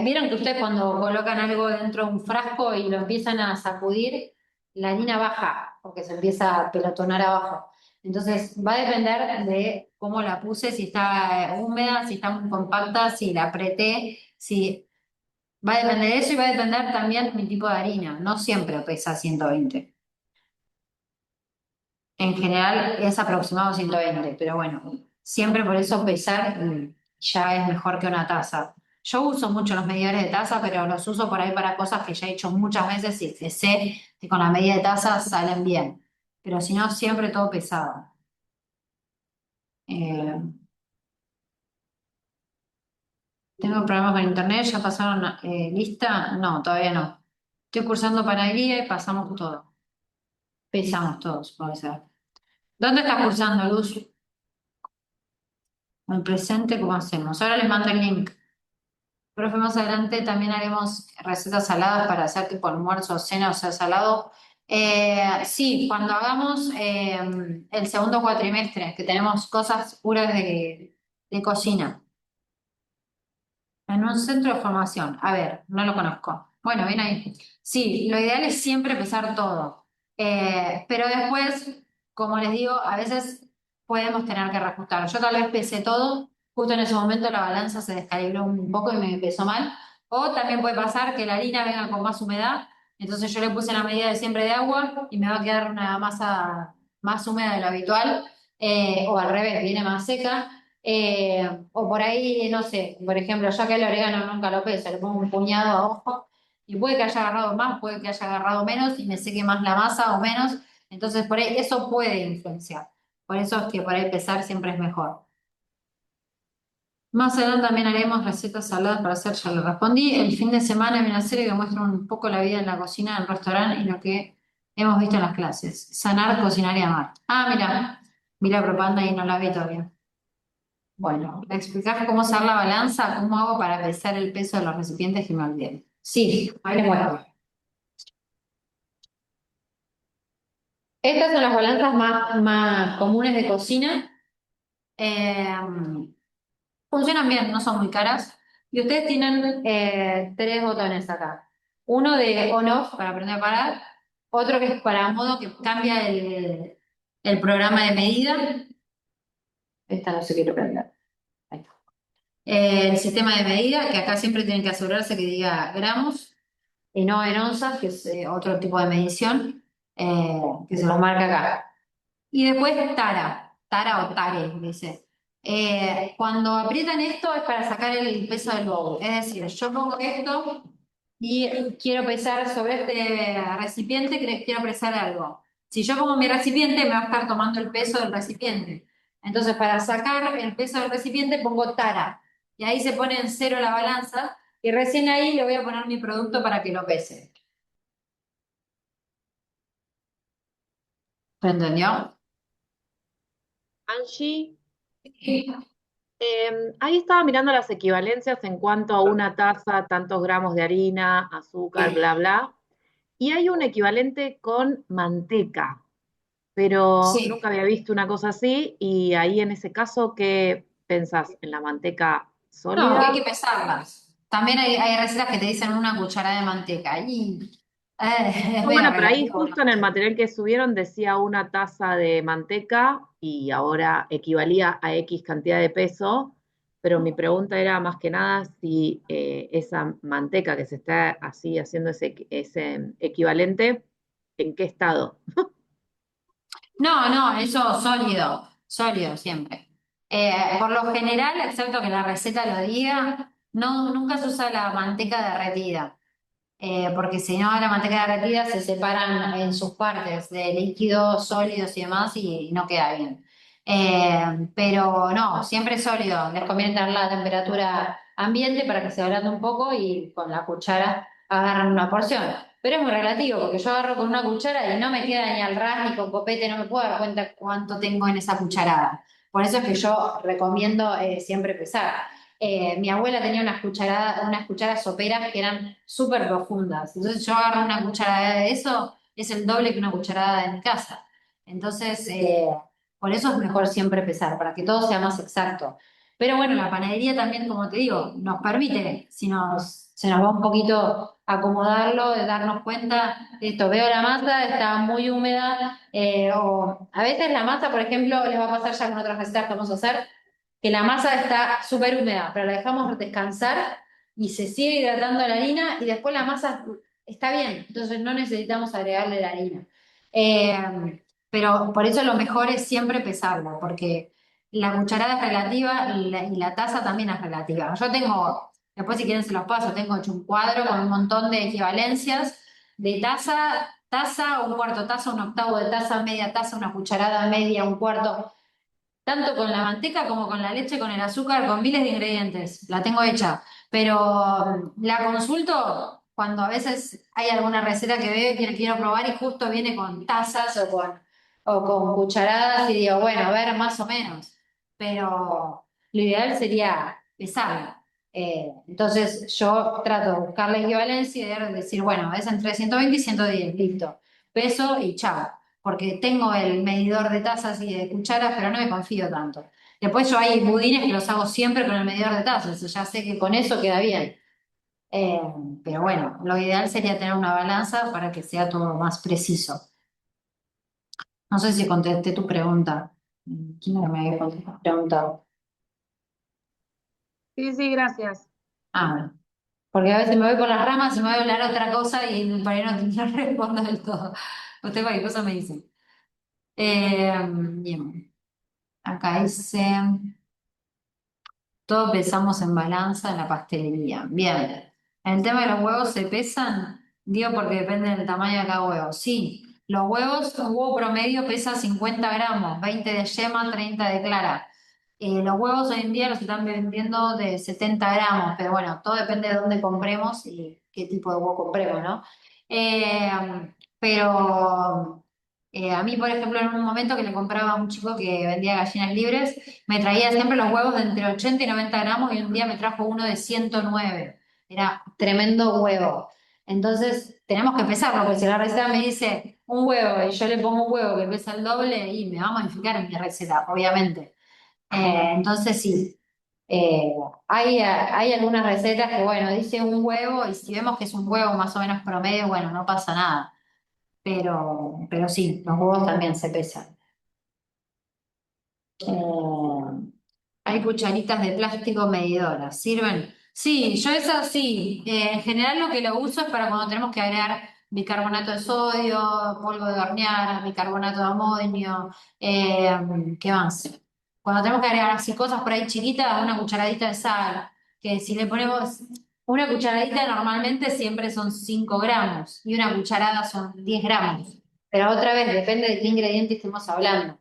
¿Vieron que ustedes cuando colocan algo dentro de un frasco y lo empiezan a sacudir, la harina baja, porque se empieza a pelotonar abajo? Entonces, va a depender de cómo la puse, si está húmeda, si está muy compacta, si la apreté, si... Va a depender de eso y va a depender también mi tipo de harina. No siempre pesa 120. En general es aproximado 120, pero bueno, siempre por eso pesar ya es mejor que una taza. Yo uso mucho los medidores de taza, pero los uso por ahí para cosas que ya he hecho muchas veces y que sé que con la medida de taza salen bien. Pero si no, siempre todo pesado. Eh, ¿Tengo problemas con internet? ¿Ya pasaron lista? No, todavía no. Estoy cursando panadería y pasamos todo. Pesamos todos, puede ser. ¿Dónde estás cursando, Luz? En el presente, ¿cómo hacemos? Ahora les mando el link. Profe, más adelante también haremos recetas saladas para hacer tipo almuerzo, cena, o sea, salado. Sí, cuando hagamos el segundo cuatrimestre, que tenemos cosas puras de cocina. En un centro de formación. A ver, no lo conozco. Bueno, bien ahí. Sí, lo ideal es siempre pesar todo. Pero después, como les digo, a veces podemos tener que reajustar. Yo tal vez pesé todo, justo en ese momento la balanza se descalibró un poco y me pesó mal. O también puede pasar que la harina venga con más humedad, entonces yo le puse la medida de siempre de agua y me va a quedar una masa más húmeda de lo habitual. O al revés, viene más seca. O por ahí, no sé, por ejemplo, yo que el orégano nunca lo peso, le pongo un puñado a ojo y puede que haya agarrado más, puede que haya agarrado menos y me seque más la masa o menos. Entonces, por ahí eso puede influenciar. Por eso es que por ahí pesar siempre es mejor. Más adelante también haremos recetas saladas para hacer, ya lo respondí. El fin de semana hay una serie que muestra un poco la vida en la cocina del restaurante y lo que hemos visto en las clases. Sanar, cocinar y amar. Ah, mira, vi la propaganda y no la vi todavía. Bueno, ¿me explicás cómo usar la balanza? ¿Cómo hago para pesar el peso de los recipientes que me olvidé? Sí, ahí les muestro. Estas son las balanzas más comunes de cocina. Eh, Funcionan bien, no son muy caras. Y ustedes tienen tres botones acá. Uno de on-off para prender a parar. Otro que es para modo que cambia el programa de medida. Esta no se quiere prender. Ahí está. El sistema de medida, que acá siempre tienen que asegurarse que diga gramos y no en onzas, que es otro tipo de medición, que se los marca acá. Y después tara o tare, dice. Cuando aprietan esto es para sacar el peso del bowl. Es decir, yo pongo esto y quiero pesar sobre este recipiente, quiero pesar algo. Si yo pongo mi recipiente, me va a estar tomando el peso del recipiente. Entonces, para sacar el peso del recipiente, pongo tara. Y ahí se pone en cero la balanza. Y recién ahí le voy a poner mi producto para que lo pese. ¿Se entendió? Angie, ahí estaba mirando las equivalencias en cuanto a una taza, tantos gramos de harina, azúcar, bla, bla. Y hay un equivalente con manteca, pero Sí. nunca había visto una cosa así. Y ahí en ese caso, ¿qué pensás? ¿En la manteca No, que hay que sólida? pesarlas. También hay recetas que te dicen una cucharada de manteca y es No, medio bueno, pero ahí relativo, ¿no? justo en el material que subieron decía una taza de manteca y ahora equivalía a X cantidad de peso, pero mi pregunta era más que nada si esa manteca que se está así haciendo ese equivalente, ¿en qué estado? No, no, eso sólido, sólido siempre. Por lo general, excepto que la receta lo diga, no, nunca se usa la manteca derretida. Porque si no, la manteca derretida se separan en sus partes de líquidos, sólidos y demás y no queda bien. Pero no, siempre sólido. Les conviene tener la temperatura ambiente para que se ablande un poco y con la cuchara agarran una porción. Pero es muy relativo, porque yo agarro con una cuchara y no me queda ni al ras ni con copete, no me puedo dar cuenta cuánto tengo en esa cucharada. Por eso es que yo recomiendo siempre pesar. Mi abuela tenía unas cucharas soperas que eran súper profundas. Entonces yo agarro una cucharada de eso, es el doble que una cucharada de mi casa. Entonces, por eso es mejor siempre pesar, para que todo sea más exacto. Pero bueno, la panadería también, como te digo, nos permite, si se nos va un poquito acomodarlo, de darnos cuenta, de esto, veo la masa, está muy húmeda, o a veces la masa, por ejemplo, les va a pasar ya con otras recetas que vamos a hacer, que la masa está súper húmeda, pero la dejamos descansar y se sigue hidratando la harina y después la masa está bien, entonces no necesitamos agregarle la harina. Pero por eso lo mejor es siempre pesarla, porque la cucharada es relativa y la taza también es relativa. Yo tengo, después si quieren se los paso, tengo hecho un cuadro con un montón de equivalencias de taza, un cuarto taza, un octavo de taza, media taza, una cucharada media, un cuarto, tanto con la manteca como con la leche, con el azúcar, con miles de ingredientes. La tengo hecha, pero la consulto cuando a veces hay alguna receta que veo que quiero probar y justo viene con tazas o con cucharadas y digo, bueno, a ver, más o menos. Pero lo ideal sería pesarla. Entonces yo trato de buscar la equivalencia y de decir, bueno, es entre 120 y 110, listo. Peso y chao, porque tengo el medidor de tazas y de cucharas, pero no me confío tanto. Después yo hay budines que los hago siempre con el medidor de tazas, y ya sé que con eso queda bien. Eh, pero bueno, lo ideal sería tener una balanza para que sea todo más preciso. No sé si contesté tu pregunta. ¿Quién era que me había preguntado? Sí, sí, gracias. Ah, bueno. Porque a veces me voy por las ramas y me voy a hablar otra cosa y por ahí no, no respondo del todo. Usted cualquier cosa me dice. Bien, acá dice. Todo pesamos en balanza en la pastelería. Bien. El tema de los huevos se pesan, digo porque depende del tamaño de cada huevo. Sí, los huevos, un huevo promedio pesa 50 gramos, 20 de yema, 30 de clara. Los huevos hoy en día los están vendiendo de 70 gramos, pero bueno, todo depende de dónde compremos y qué tipo de huevo compremos, ¿no? Pero a mí, por ejemplo, en un momento que le compraba a un chico que vendía gallinas libres, me traía siempre los huevos de entre 80 y 90 gramos y un día me trajo uno de 109. Era tremendo huevo. Entonces, tenemos que pesarlo, porque si la receta me dice un huevo y yo le pongo un huevo que pesa el doble, y me va a modificar en mi receta, obviamente. Entonces, sí. Eh, hay algunas recetas que, bueno, dice un huevo y si vemos que es un huevo más o menos promedio, bueno, no pasa nada. Pero sí, los huevos también se pesan. Hay cucharitas de plástico medidoras, ¿sirven? Sí, yo eso sí. En general lo que lo uso es para cuando tenemos que agregar bicarbonato de sodio, polvo de hornear, bicarbonato de amonio, ¿qué más? Cuando tenemos que agregar así cosas por ahí chiquitas, una cucharadita de sal, que si le ponemos una cucharadita normalmente siempre son 5 gramos y una cucharada son 10 gramos. Pero otra vez depende de qué ingrediente estemos hablando.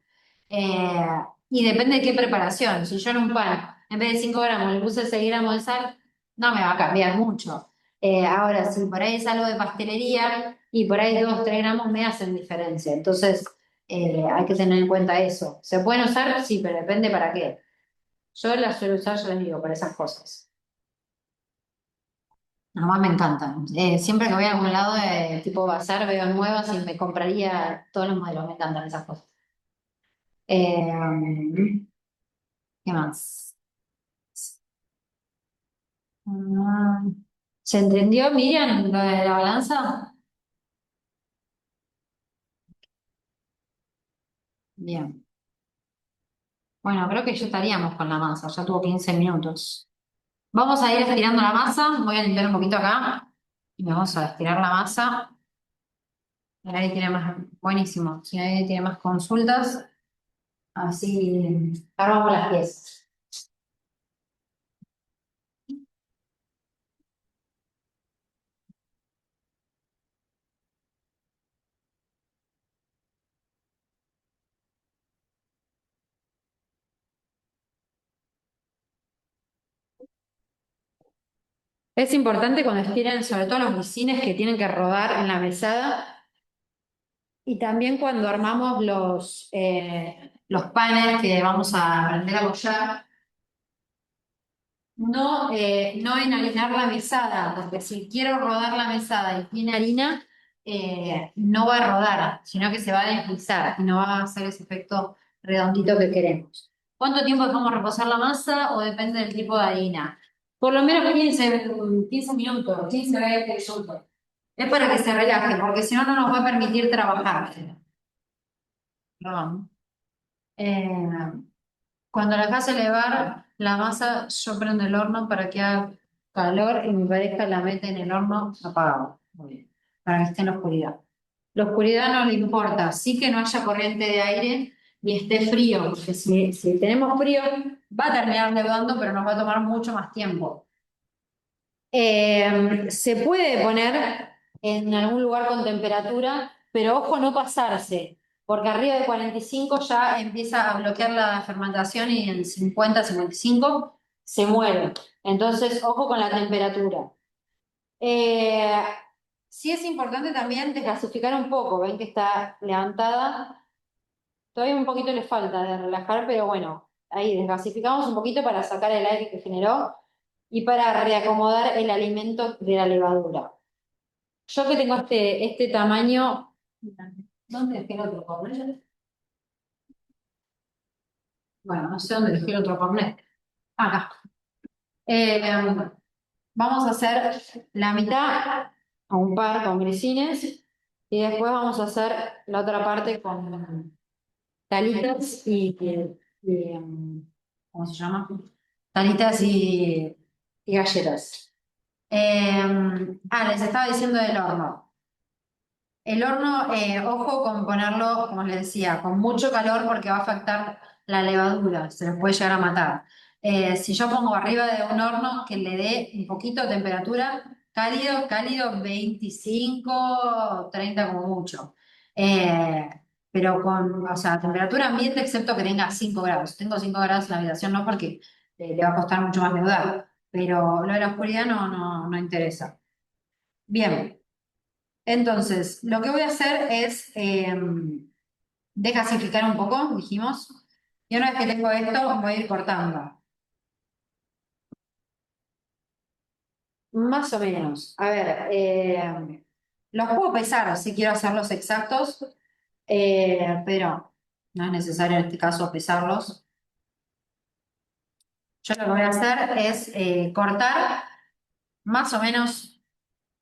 Eh, y depende de qué preparación. Si yo en un pan, en vez de 5 gramos, le puse 6 gramos de sal, no me va a cambiar mucho. Ahora, si por ahí es algo de pastelería y por ahí 2 3 gramos me hacen diferencia. Entonces, hay que tener en cuenta eso. ¿Se pueden usar? Sí, pero depende para qué. Yo las suelo usar, yo les digo, para esas cosas. Nomás me encantan. Siempre que voy a algún lado de tipo bazar, veo nuevas y me compraría todos los modelos. Me encantan esas cosas. ¿Qué más? Ah, ¿se entendió, Miriam, lo de la balanza? Bien. Bueno, creo que ya estaríamos con la masa, ya tuvo 15 minutos. Vamos a ir estirando la masa, voy a limpiar un poquito acá y vamos a estirar la masa. Si nadie tiene más, buenísimo, si nadie tiene más consultas, así armamos las piezas. Es importante cuando estiren, sobre todo los grisines que tienen que rodar en la mesada, y también cuando armamos los panes que vamos a aprender a bollar, no enharinar la mesada, porque si quiero rodar la mesada y tiene harina, no va a rodar, sino que se va a deslizar y no va a hacer ese efecto redondito que queremos. ¿Cuánto tiempo dejamos reposar la masa o depende del tipo de harina? Por lo menos 15 minutos, 15 20 minutos. Es para que se relaje, porque si no, no nos va a permitir trabajar. Perdón. Eh, Cuando la dejas elevar la masa, yo prendo el horno para que haga calor y mi pareja la mete en el horno apagado. Muy bien. Para que esté en la oscuridad. La oscuridad no le importa, sí que no haya corriente de aire y esté frío, porque si tenemos frío va a terminar nevando, pero nos va a tomar mucho más tiempo. Se puede poner en algún lugar con temperatura, pero ojo no pasarse, porque arriba de 45 ya empieza a bloquear la fermentación y en 50, 55 se muere. Entonces, ojo con la temperatura. Eh, sí es importante también desgasificar un poco, ven que está levantada, todavía un poquito le falta de relajar, pero bueno, ahí desgasificamos un poquito para sacar el aire que generó y para reacomodar el alimento de la levadura. Yo que tengo este tamaño, ¿dónde dejé el otro cornet? Bueno, no sé dónde dejé el otro cornet. Acá. Eh, Vamos a hacer la mitad a un par con grisines y después vamos a hacer la otra parte con talitas ¿cómo se llama? Talitas y galletas. Les estaba diciendo del horno. El horno, ojo con ponerlo, como les decía, con mucho calor porque va a afectar la levadura, se les puede llegar a matar. Si yo pongo arriba de un horno que le dé un poquito de temperatura, cálido, cálido, 25, 30 como mucho. Eh, pero con, o sea, temperatura ambiente excepto que tenga 5 grados. Tengo 5 grados en la habitación, no porque le va a costar mucho más leudar, pero lo de la oscuridad no interesa. Bien. Entonces, lo que voy a hacer es desgasificar un poco, dijimos, y una vez que tengo esto, voy a ir cortando. Más o menos. A ver, los puedo pesar si quiero hacerlos exactos, pero no es necesario en este caso pesarlos. Yo lo que voy a hacer es cortar más o menos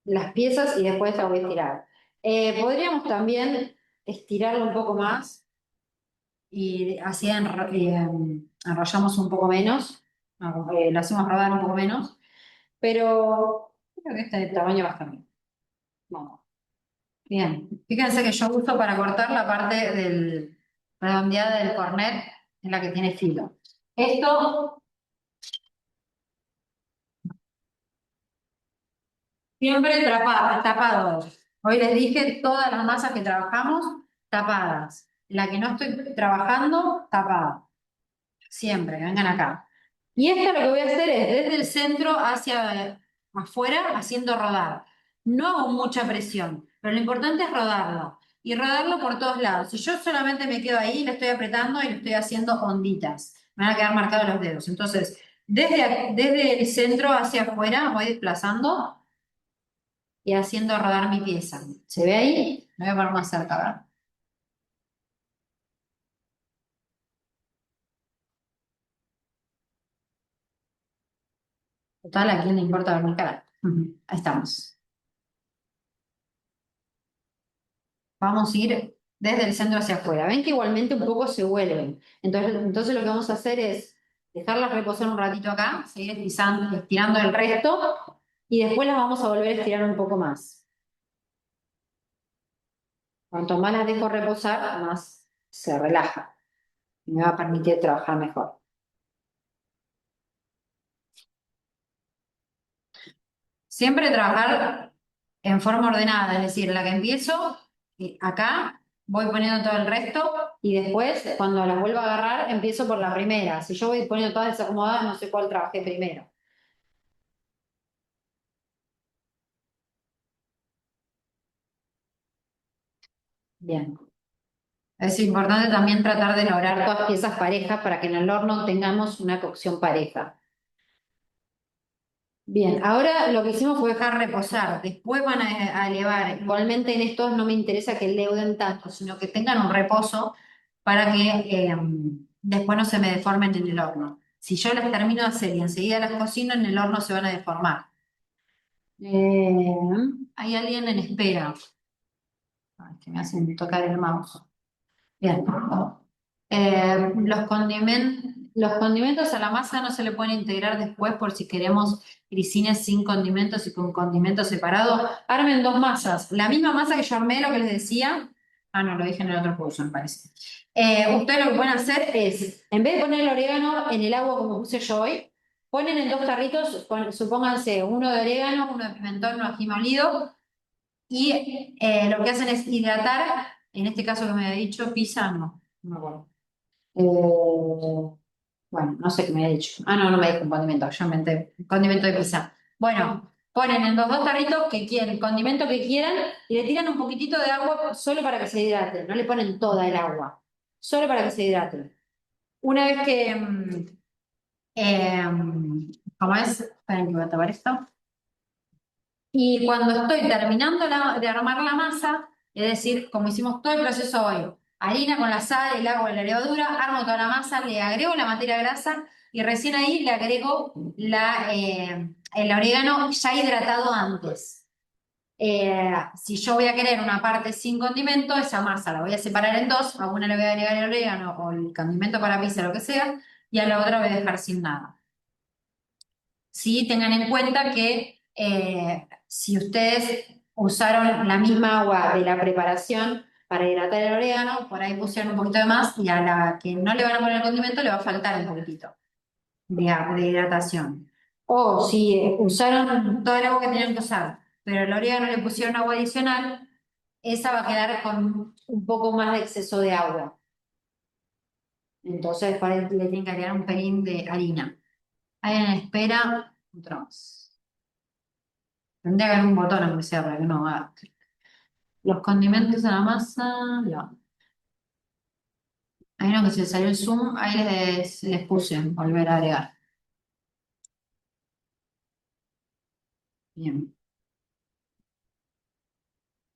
las piezas y después las voy a estirar. Podríamos también estirarlo un poco más y así enrollamos un poco menos, lo hacemos rodar un poco menos, pero creo que este tamaño va a estar bien. Vamos. Bien, fíjense que yo uso para cortar la parte redondeada del cornet, en la que tiene filo. Esto siempre tapado. Hoy les dije todas las masas que trabajamos tapadas. La que no estoy trabajando, tapada. Siempre, vengan acá. Y esto lo que voy a hacer es desde el centro hacia afuera, haciendo rodar. No hago mucha presión, pero lo importante es rodarlo. Y rodarlo por todos lados. Si yo solamente me quedo ahí, le estoy apretando y le estoy haciendo onditas. Me van a quedar marcados los dedos. Entonces, desde el centro hacia afuera voy desplazando y haciendo rodar mi pieza. ¿Se ve ahí? Me voy a poner más cerca, a ver. Total, ¿a quién le importa ver mi cara? Ujú, ahí estamos. Vamos a ir desde el centro hacia afuera. Ven que igualmente un poco se vuelven. Entonces lo que vamos a hacer es dejarlas reposar un ratito acá, seguir estirando el resto y después las vamos a volver a estirar un poco más. Cuanto más las dejo reposar, más se relaja y me va a permitir trabajar mejor. Siempre trabajar en forma ordenada, es decir, la que empiezo, acá voy poniendo todo el resto y después, cuando las vuelvo a agarrar, empiezo por la primera. Si yo voy poniendo todas desacomodadas, no sé cuál trabajé primero. Bien. Es importante también tratar de lograr todas piezas parejas para que en el horno tengamos una cocción pareja. Bien, ahora lo que hicimos fue dejar reposar. Después van a elevar. Igualmente en estos no me interesa que leuden tanto, sino que tengan un reposo para que después no se me deformen en el horno. Si yo las termino de hacer y enseguida las cocino, en el horno se van a deformar. Eh, Hay alguien en espera. Ay, que me hacen tocar el mouse. Bien. Los condimentos a la masa no se le pueden integrar después por si queremos grisines sin condimentos y con condimentos separados. Armen dos masas. La misma masa que yo armé, lo que les decía. Ah, no, lo dije en el otro curso, me parece. Ustedes lo que pueden hacer es, en vez de poner el orégano en el agua como puse yo hoy, ponen en dos tarritos, supónganse uno de orégano, uno de pimentón, uno de ají molido, y lo que hacen es hidratar, en este caso que me había dicho, pizza, no me acuerdo. Bueno, no sé qué me había dicho. Ah, no, no me dijo un condimento, yo inventé un condimento de pizza. Bueno, ponen en los dos tarritos que quieren, el condimento que quieran, y le tiran un poquitito de agua solo para que se hidrate, no le ponen toda el agua, solo para que se hidrate. Una vez que, ¿cómo es? Esperen que voy a tapar esto. Y cuando estoy terminando de armar la masa, es decir, como hicimos todo el proceso hoy, harina con la sal, el agua y la levadura, armo toda la masa, le agrego la materia grasa y recién ahí le agrego el orégano ya hidratado antes. Si yo voy a querer una parte sin condimento, esa masa la voy a separar en dos, a una le voy a agregar el orégano o el condimento para pizza, lo que sea, y a la otra voy a dejar sin nada. Sí, tengan en cuenta que si ustedes usaron la misma agua de la preparación para hidratar el orégano, por ahí pusieron un poquito de más y a la que no le van a poner el condimento le va a faltar un poquitito de hidratación. O si usaron toda el agua que tenían que usar, pero el orégano le pusieron agua adicional, esa va a quedar con un poco más de exceso de agua. Entonces, para ahí le tienen que agregar un pelín de harina. Ahí en espera, otros. Tendría que haber un botón aunque sea para que no haga. Los condimentos a la masa, ya. Ahí no que se salió el zoom, ahí les puse, volver a agregar. Bien.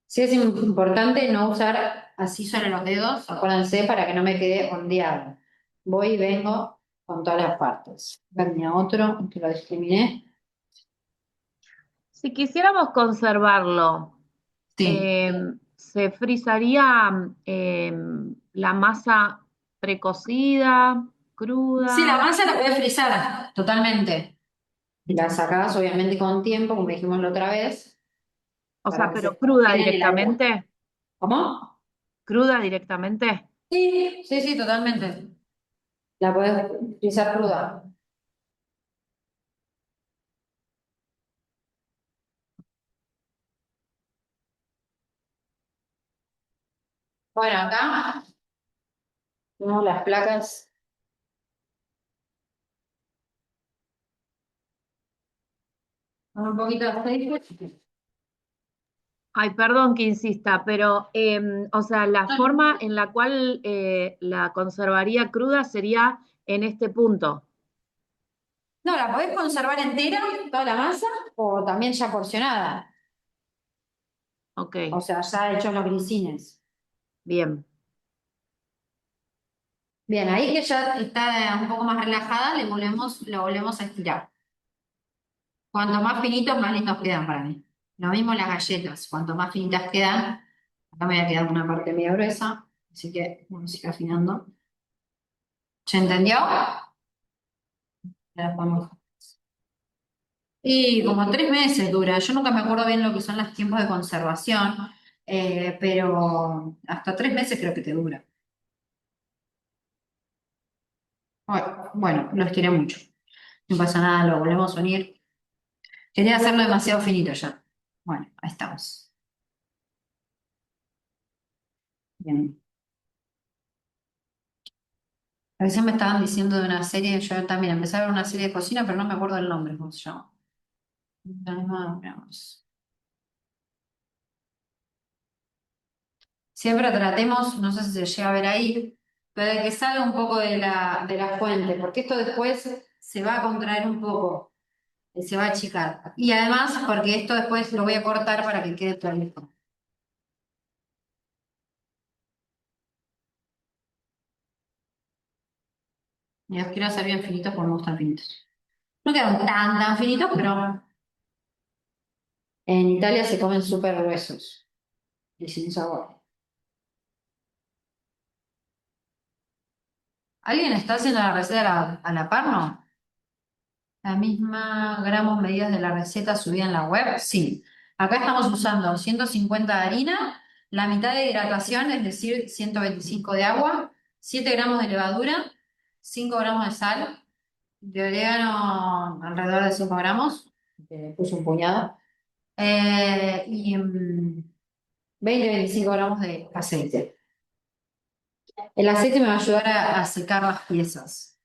Sí es importante no usar así solo los dedos, acuérdense, para que no me quede ondeado. Voy y vengo con todas las partes. Venía otro, que lo discriminé. Si quisiéramos conservarlo, Sí. ¿se frizaría la masa precocida, Sí, la cruda? masa la puedes frizar, totalmente. La sacás obviamente con tiempo, como dijimos la otra vez, O para sea, que pero se cruda congele en el agua. directamente. ¿Cómo? ¿Cruda directamente? Sí, sí, sí, totalmente. La puedes utilizar cruda. Bueno, acá tenemos las placas con un poquito de aceite. Ay, perdón que insista, pero, o sea, la forma en la cual la conservaría cruda sería en este punto. No, la podés conservar entera, toda la masa, o también ya porcionada. Ok, O sea, ya hechos los grisines. bien. Bien, ahí que ya está un poco más relajada, lo volvemos a estirar. Cuanto más finitos, más lindos quedan para mí. Lo mismo las galletas, cuanto más finitas quedan, acá me voy a quedar una parte media gruesa, así que vamos a ir afinando. ¿Se entendió? Ya las podemos. Y como 3 meses dura. Yo nunca me acuerdo bien lo que son los tiempos de conservación, pero hasta 3 meses creo que te dura. Bueno, lo estiré mucho. No pasa nada, lo volvemos a unir. Quería hacerlo demasiado finito ya. Bueno, ahí estamos. Bien. Recién me estaban diciendo de una serie, yo también empecé a ver una serie de cocina, pero no me acuerdo el nombre, ¿cómo se llama? La misma, veamos. Siempre tratemos, no sé si se llega a ver ahí, pero de que salga un poco de la fuente, porque esto después se va a contraer un poco, se va a achicar. Y además, porque esto después lo voy a cortar para que quede prolijo. Y los quiero hacer bien finitos porque me gustan finitos. No quedan tan finitos, pero en Italia se comen súper gruesos y sin sabor. ¿Alguien está haciendo la receta a la par, no? La misma gramos medidas de la receta subida en la web, sí. Acá estamos usando 150 de harina, la mitad de hidratación, es decir, 125 de agua, 7 gramos de levadura, 5 gramos de sal, de orégano alrededor de 5 gramos, que puse un puñado, y 20-25 gramos de aceite. El aceite me va a ayudar a secar las piezas.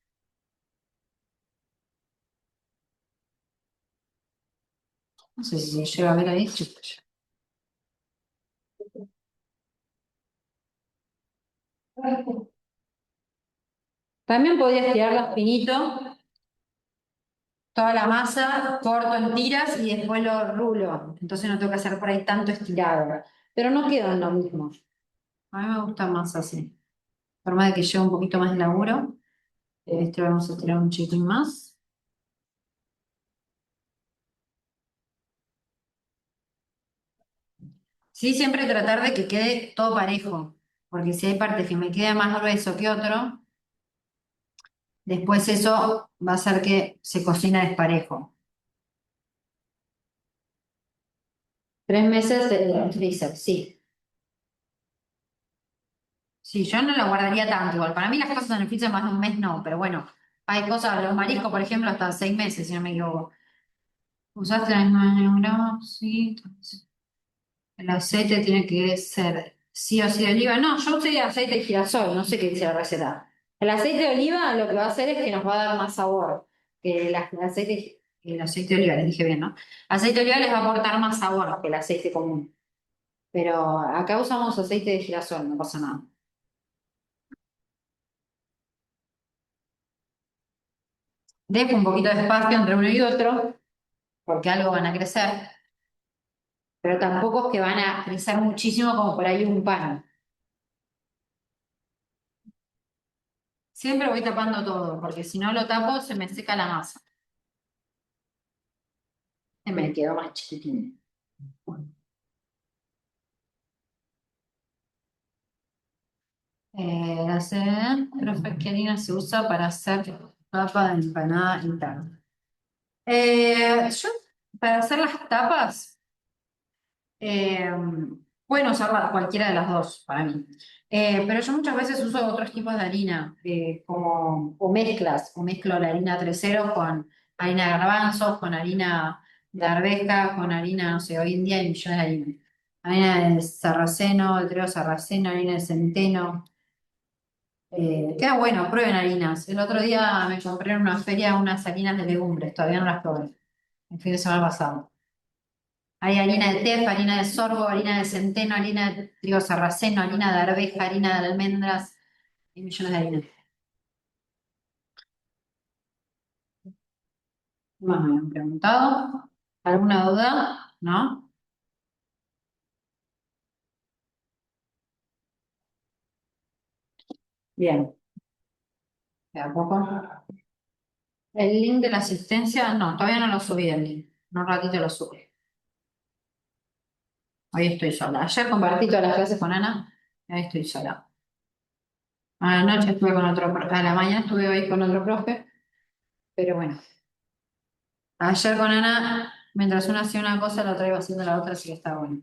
No sé si se llega a ver ahí. También podías tirarlas finito, toda la masa, corto en tiras y después lo rulo. Entonces no tengo que hacer por ahí tanto estirado. Pero no quedan lo mismo. A mí me gusta más así. Por más de que lleve un poquito más de laburo. Este lo vamos a estirar un chiquitín más. Sí, siempre tratar de que quede todo parejo. Porque si hay partes que me queda más grueso que otro, después eso va a hacer que se cocina desparejo. 3 meses de freezer, sí. Sí, yo no lo guardaría tanto igual. Para mí las cosas en el freezer más de un mes no, pero bueno, hay cosas, los mariscos, por ejemplo, hasta 6 meses, si no me equivoco. ¿Usaste la misma gramo? Sí. El aceite tiene que ser sí o sí de oliva. No, yo usé aceite de girasol, no sé qué dice la receta. El aceite de oliva lo que va a hacer es que nos va a dar más sabor. El aceite de oliva, les dije bien, ¿no? Aceite de oliva les va a aportar más sabor que el aceite común. Pero acá usamos aceite de girasol, no pasa nada. Dejo un poquito de espacio entre uno y otro, porque algo van a crecer, pero tampoco es que van a crecer muchísimo como por ahí un pan. Siempre voy tapando todo, porque si no lo tapo se me seca la masa. Y me quedo más chiquitín. La harina se usa para hacer tapa de empanada interna. Yo, para hacer las tapas, Eh, pueden usar cualquiera de las dos para mí. Pero yo muchas veces uso otros tipos de harina, como, o mezclo la harina 3.0 con harina de garbanzos, con harina de arveja, con harina, no sé, hoy en día hay millones de harinas. Harina de sarraceno, de trigo sarraceno, harina de centeno. Queda bueno, prueben harinas. El otro día me compré en una feria unas harinas de legumbres, todavía no las probé, el fin de semana pasado. Hay harina de teff, harina de sorgo, harina de centeno, harina de trigo sarraceno, harina de arveja, harina de almendras y millones de harinas. ¿Qué más me han preguntado? ¿Alguna duda? ¿No? Bien. ¿De a poco? El link de la asistencia, no, todavía no lo subí el link. En un ratito lo subí. Hoy estoy sola. Ayer compartí todas las clases con Ana y hoy estoy sola. A la noche estuve con otro profe, a la mañana estuve hoy con otro profe, pero bueno. Ayer con Ana, mientras una hacía una cosa, la otra iba haciendo la otra, así que estaba bueno.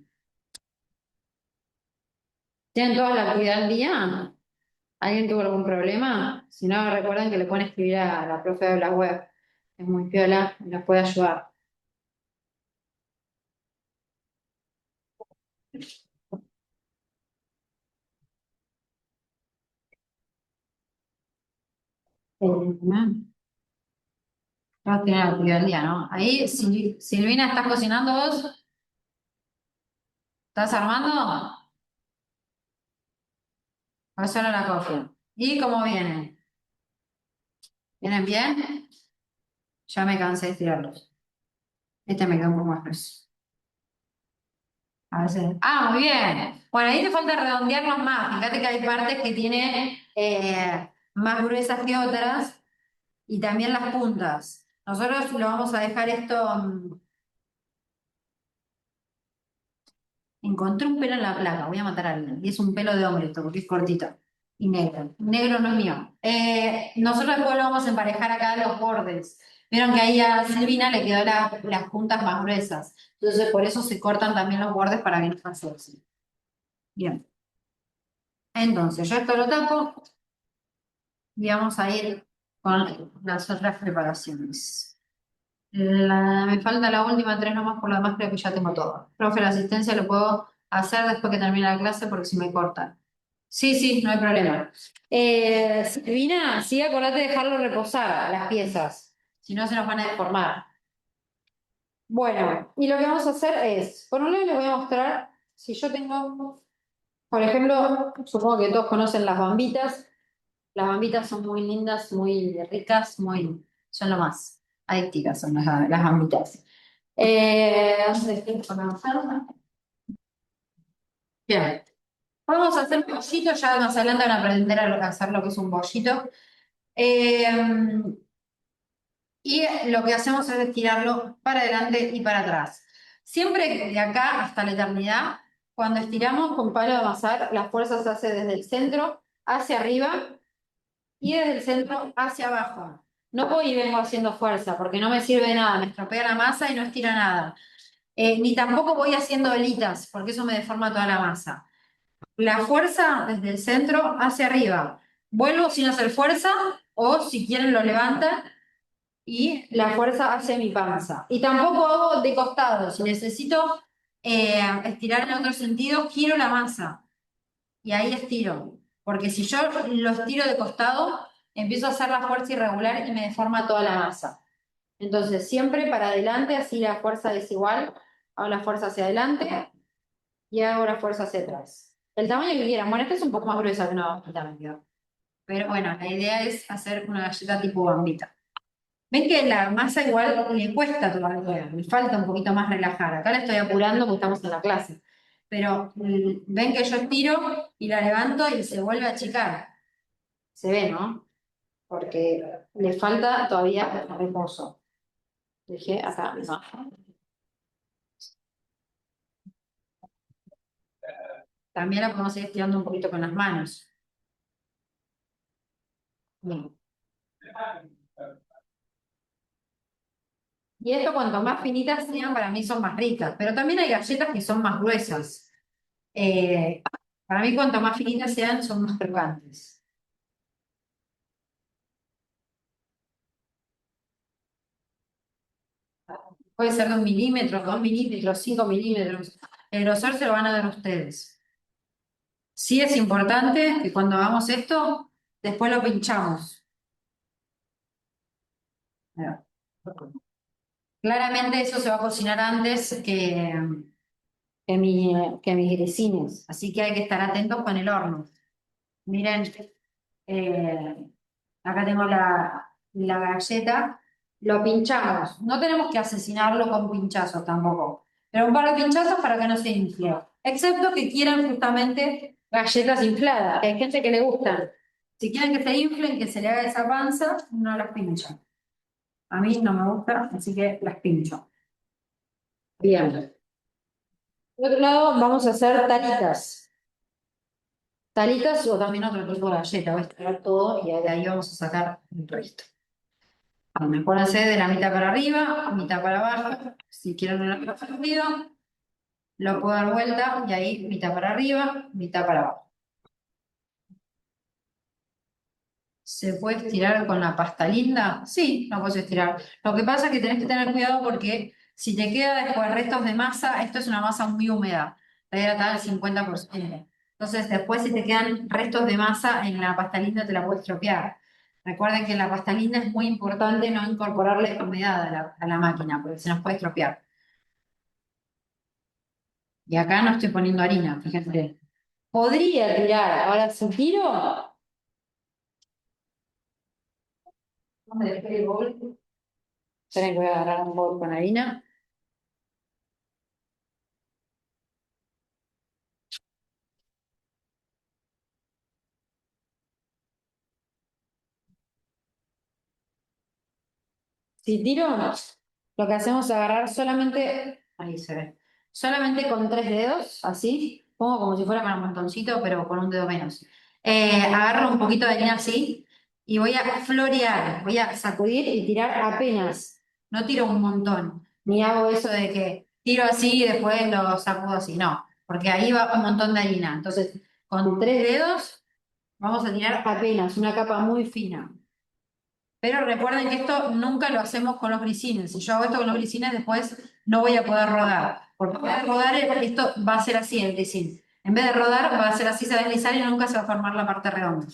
¿Tienen toda la actividad al día? ¿Alguien tuvo algún problema? Si no, recuerden que le pueden escribir a la profe de la web. Es muy piola y nos puede ayudar. Todos tienen la actividad del día, ¿no? Ahí, Silvina, ¿estás cocinando vos? ¿Estás armando? Paso a la cofia. ¿Y cómo vienen? ¿Vienen bien? Ya me cansé de estirarlos. Este me queda un poco más grueso. A veces. Ah, muy bien. Bueno, ahí te falta redondearlos más. Fíjate que hay partes que tienen más gruesas que otras y también las puntas. Nosotros lo vamos a dejar esto. Encontré un pelo en la placa, voy a matar a alguien. Y es un pelo de hombre esto, porque es cortito y negro. Negro no es mío. Nosotros después lo vamos a emparejar acá los bordes. Vieron que ahí a Silvina le quedó las puntas más gruesas. Entonces por eso se cortan también los bordes para que no pase así. Bien. Entonces yo esto lo tapo y vamos a ir con las otras preparaciones. Me falta la última tres nomás, por lo demás creo que ya tengo todo. Profe, la asistencia lo puedo hacer después que termine la clase porque si me cortan. Sí, sí, no hay problema. Silvina, sí, acordate de dejarlo reposar las piezas, si no se nos van a deformar. Bueno, y lo que vamos a hacer es, por un lado les voy a mostrar, si yo tengo, por ejemplo, supongo que todos conocen las bambitas. Las bambitas son muy lindas, muy ricas, son lo más adictivas, son las bambitas. ¿Dónde estoy con la manzana? Bien. Vamos a hacer un bollito, ya más adelante van a aprender a hacer lo que es un bollito. Eh, y lo que hacemos es estirarlo para adelante y para atrás. Siempre de acá hasta la eternidad, cuando estiramos con palo de amasar, la fuerza se hace desde el centro hacia arriba y desde el centro hacia abajo. No voy y vengo haciendo fuerza porque no me sirve de nada, me estropea la masa y no estira nada. Ni tampoco voy haciendo velitas porque eso me deforma toda la masa. La fuerza desde el centro hacia arriba. Vuelvo sin hacer fuerza o si quieren lo levantan y la fuerza hacia mi panza. Y tampoco hago de costado. Si necesito estirar en otro sentido, giro la masa y ahí estiro. Porque si yo lo estiro de costado, empiezo a hacer la fuerza irregular y me deforma toda la masa. Entonces, siempre para adelante, así la fuerza es igual. Hago la fuerza hacia adelante y hago la fuerza hacia atrás. El tamaño que quieran. Bueno, esta es un poco más gruesa que una bambita, me quedó. Pero bueno, la idea es hacer una galleta tipo bambita. Ven que la masa igual le cuesta todavía, me falta un poquito más relajar. Acá la estoy apurando porque estamos en la clase. Pero ven que yo estiro y la levanto y se vuelve a achicar. Se ve, ¿no? Porque le falta todavía reposo. Dejé acá, no. También la podemos ir estirando un poquito con las manos. Bien. Y esto, cuanto más finitas sean, para mí son más ricas. Pero también hay galletas que son más gruesas. Eh, para mí, cuanto más finitas sean, son más crocantes. Puede ser de 1 milímetro, 2 milímetros, 5 milímetros. El grosor se lo van a dar ustedes. Sí es importante que cuando hagamos esto, después lo pinchamos. Mira. Claramente eso se va a cocinar antes que mis grisines, así que hay que estar atentos con el horno. Miren, eh, acá tengo la galleta, lo pinchamos. No tenemos que asesinarlo con pinchazos tampoco, pero un par de pinchazos para que no se infle. Excepto que quieran justamente galletas infladas, que hay gente que le gustan. Si quieren que se inflen, que se le haga esa panza, no las pinchan. A mí no me gusta, así que las pincho. Bien. Por otro lado, vamos a hacer talitas. Talitas o también otro tipo de galleta. Voy a extraer todo y de ahí vamos a sacar el resto. Me pueden hacer de la mitad para arriba, mitad para abajo. Si quieren una partido, lo puedo dar vuelta y ahí mitad para arriba, mitad para abajo. ¿Se puede estirar con la pasta linda? Sí, lo puedes estirar. Lo que pasa es que tenés que tener cuidado porque si te queda después restos de masa, esto es una masa muy húmeda, te hidratada al 50%. Entonces, después si te quedan restos de masa en la pasta linda, te la puedes tropear. Recuerden que en la pasta linda es muy importante no incorporarle humedad a la máquina, porque se nos puede estropear. Y acá no estoy poniendo harina, fíjense. Podría tirar. Ahora, si tiro, vamos a dejar el bol. Esperen que voy a agarrar un bol con harina. Si tiro, lo que hacemos es agarrar solamente, ahí se ve, solamente con 3 dedos, así, pongo como si fuera para un montoncito, pero con un dedo menos. Agarro un poquito de harina así y voy a florear, voy a sacudir y tirar apenas, no tiro un montón, ni hago eso de que tiro así y después lo sacudo así, no, porque ahí va un montón de harina. Entonces, con 3 dedos vamos a tirar apenas, una capa muy fina. Pero recuerden que esto nunca lo hacemos con los grisines. Si yo hago esto con los grisines, después no voy a poder rodar. Porque en vez de rodar, esto va a ser así el grisín. En vez de rodar, va a ser así, se va a deslizar y nunca se va a formar la parte redonda.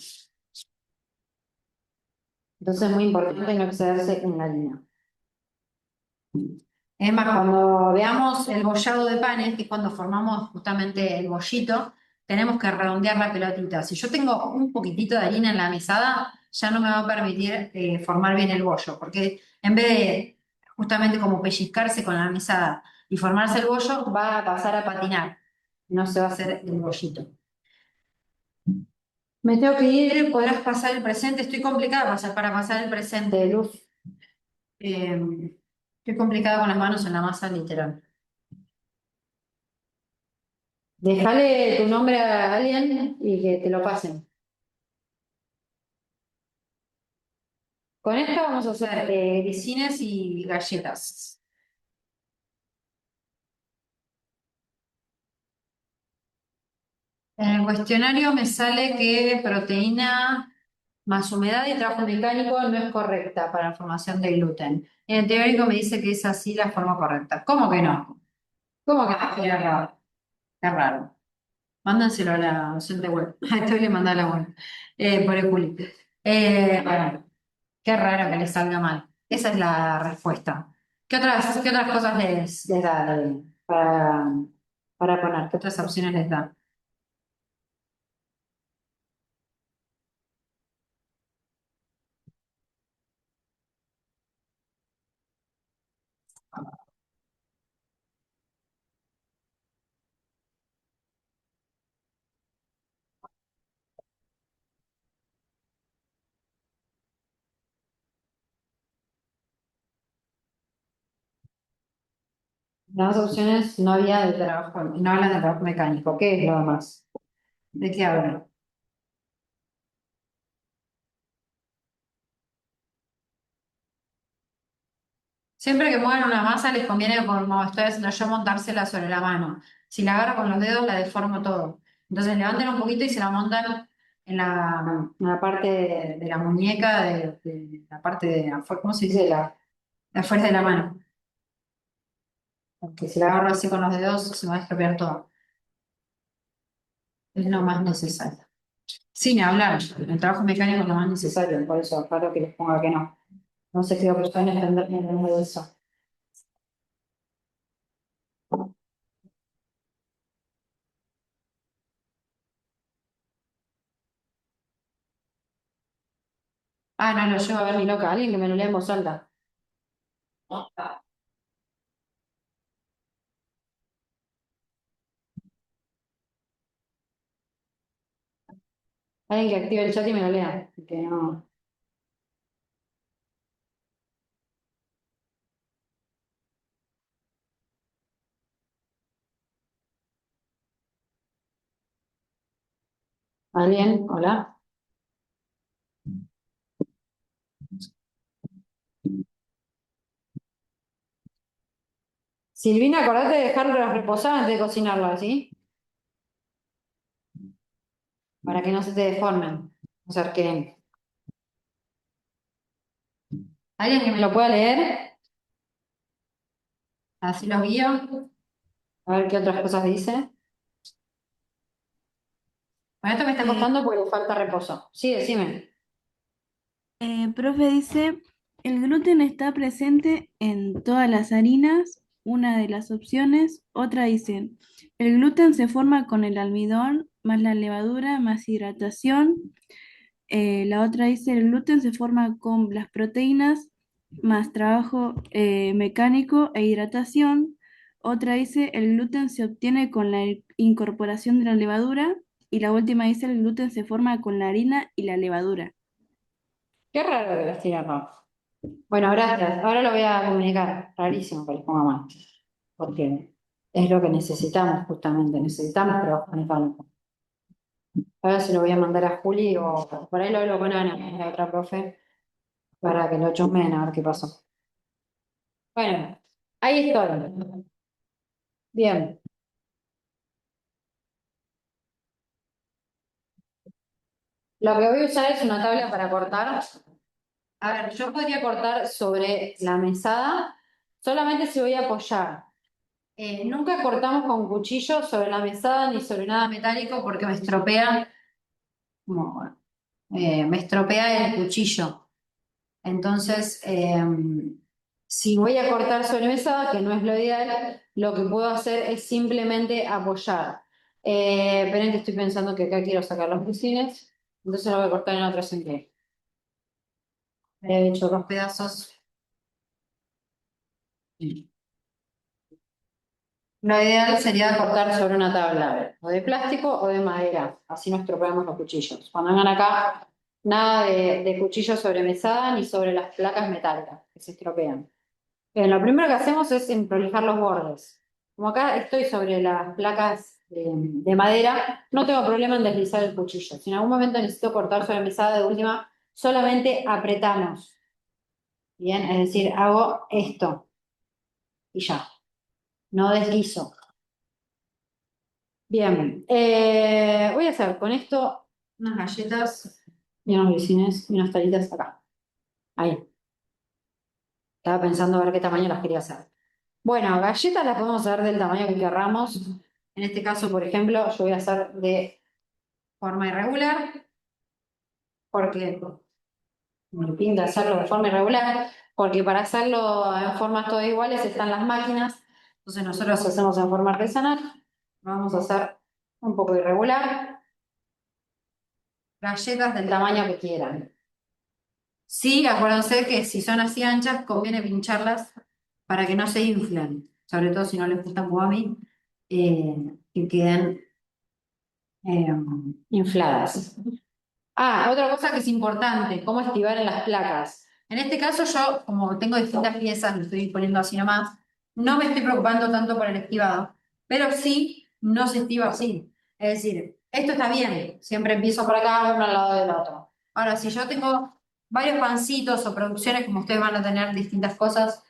Entonces es muy importante no excederse en la línea. Es más, cuando veamos el bollado de panes, que es cuando formamos justamente el bollito, tenemos que redondear la pelotita. Si yo tengo un poquitito de harina en la mesada, ya no me va a permitir formar bien el bollo, porque en vez de justamente como pellizcarse con la mesada y formarse el bollo, va a pasar a patinar. No se va a hacer el bollito. Me tengo que ir, podrás pasar el presente. Estoy complicada para pasar el presente, Luz. Estoy complicada con las manos en la masa, literal. Déjale tu nombre a alguien y que te lo pasen. Con esto vamos a hacer grisines y galletas. En el cuestionario me sale que proteína más humedad y trabajo mecánico no es correcta para la formación de gluten. En el teórico me dice que es así la forma correcta. ¿Cómo que no? ¿Cómo que no? Qué raro. Qué raro. Mándenselo a la docente web. A esto le mandé a la web. Por el Juli. Bueno, qué raro que les salga mal. Esa es la respuesta. ¿Qué otras cosas les da para poner? ¿Qué otras opciones les da? Las opciones no había de trabajo, no hablan de trabajo mecánico. ¿Qué es lo demás? ¿De qué hablan? Siempre que muevan una masa les conviene, como estoy haciendo yo, montársela sobre la mano. Si la agarro con los dedos, la deformo todo. Entonces levanten un poquito y se la montan en la parte de la muñeca, de la parte de afuera, ¿cómo se dice? De afuera de la mano. Porque si la agarro así con los dedos, se me va a estropear todo. Es lo más necesario. Sin hablar, el trabajo mecánico es lo más necesario, por eso, claro que les ponga que no. No sé qué opciones tendrán de eso. Ah, no lo llevo a ver ni loca, alguien que me lo lea en voz alta. Alguien que active el chat y me lo lea. Que no. ¿Alguien? Hola. Silvina, acordate de dejarlas reposar antes de cocinarlas, ¿sí? Para que no se te deformen. O sea, que. ¿Alguien que me lo pueda leer? Así los guío. A ver qué otras cosas dice. Bueno, esto me está costando porque le falta reposo. Sí, decime. Profe dice, el gluten está presente en todas las harinas, una de las opciones. Otra dice, el gluten se forma con el almidón más la levadura más hidratación. La otra dice el gluten se forma con las proteínas más trabajo mecánico e hidratación. Otra dice el gluten se obtiene con la incorporación de la levadura. Y la última dice el gluten se forma con la harina y la levadura. Qué raro que les tira rojo. Bueno, gracias. Ahora lo voy a comunicar. Rarísimo que les ponga mal. Porque es lo que necesitamos justamente. Necesitamos trabajo mecánico. Ahora se lo voy a mandar a Juli o por ahí lo hablo con Ana, la otra profe, para que lo chusmen a ver qué pasó. Bueno, ahí estoy. Bien. Lo que voy a usar es una tabla para cortar. A ver, yo podría cortar sobre la mesada, solamente si voy a apoyar. Nunca cortamos con cuchillo sobre la mesada ni sobre nada metálico porque me estropea, como, me estropea el cuchillo. Entonces, si voy a cortar sobre mesada, que no es lo ideal, lo que puedo hacer es simplemente apoyar. Esperen que estoy pensando que acá quiero sacar los fusiles, entonces lo voy a cortar en otro sentido. He hecho dos pedazos. Lo ideal sería cortar sobre una tabla, o de plástico o de madera, así no estropeamos los cuchillos. Cuando vengan acá, nada de cuchillos sobre mesada ni sobre las placas metálicas, que se estropean. Lo primero que hacemos es emprolijar los bordes. Como acá estoy sobre las placas de madera, no tengo problema en deslizar el cuchillo. Si en algún momento necesito cortar sobre mesada de última, solamente apretamos. Bien, es decir, hago esto y ya, no deslizo. Bien, voy a hacer con esto unas galletas y unos grisines y unas talitas acá. Ahí. Estaba pensando a ver qué tamaño las quería hacer. Bueno, galletas las podemos hacer del tamaño que querramos. En este caso, por ejemplo, yo voy a hacer de forma irregular, porque me pinta hacerlo de forma irregular, porque para hacerlo en formas todas iguales están las máquinas. Entonces nosotros hacemos en forma artesanal. Vamos a hacer un poco irregular. Galletas del tamaño que quieran. Sí, acuérdense que si son así anchas, conviene pincharlas para que no se inflen, sobre todo si no les gusta como a mí, que queden eh, infladas. Ah, otra cosa que es importante, cómo estivar en las placas. En este caso yo, como tengo distintas piezas, lo estoy poniendo así nomás, no me estoy preocupando tanto por el estivado, pero sí no se estiva así. Es decir, esto está bien, siempre empiezo por acá, uno al lado del otro. Ahora, si yo tengo varios pancitos o producciones, como ustedes van a tener distintas cosas,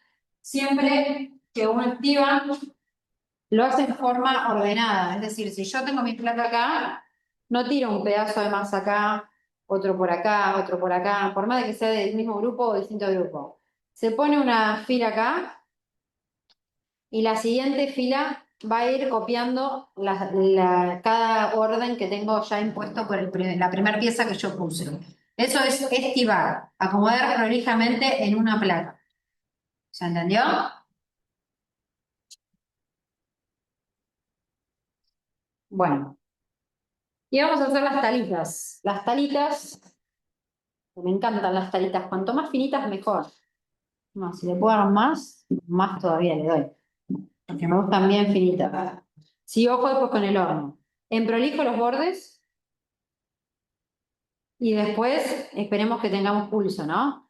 siempre que uno estiva, lo hace en forma ordenada. Es decir, si yo tengo mi placa acá, no tiro un pedazo de masa acá, otro por acá, otro por acá, por más de que sea del mismo grupo o distinto grupo. Se pone una fila acá y la siguiente fila va a ir copiando cada orden que tengo ya impuesto por la primera pieza que yo puse. Eso es estivar, acomodar prolijamente en una placa. ¿Se entendió? Bueno, y vamos a hacer las talitas. Las talitas, me encantan las talitas, cuanto más finitas mejor. No, si le puedo dar más, más todavía le doy. Porque me gustan bien finitas. Sí, ojo después con el horno. Emprolijo los bordes y después esperemos que tengamos pulso, ¿no?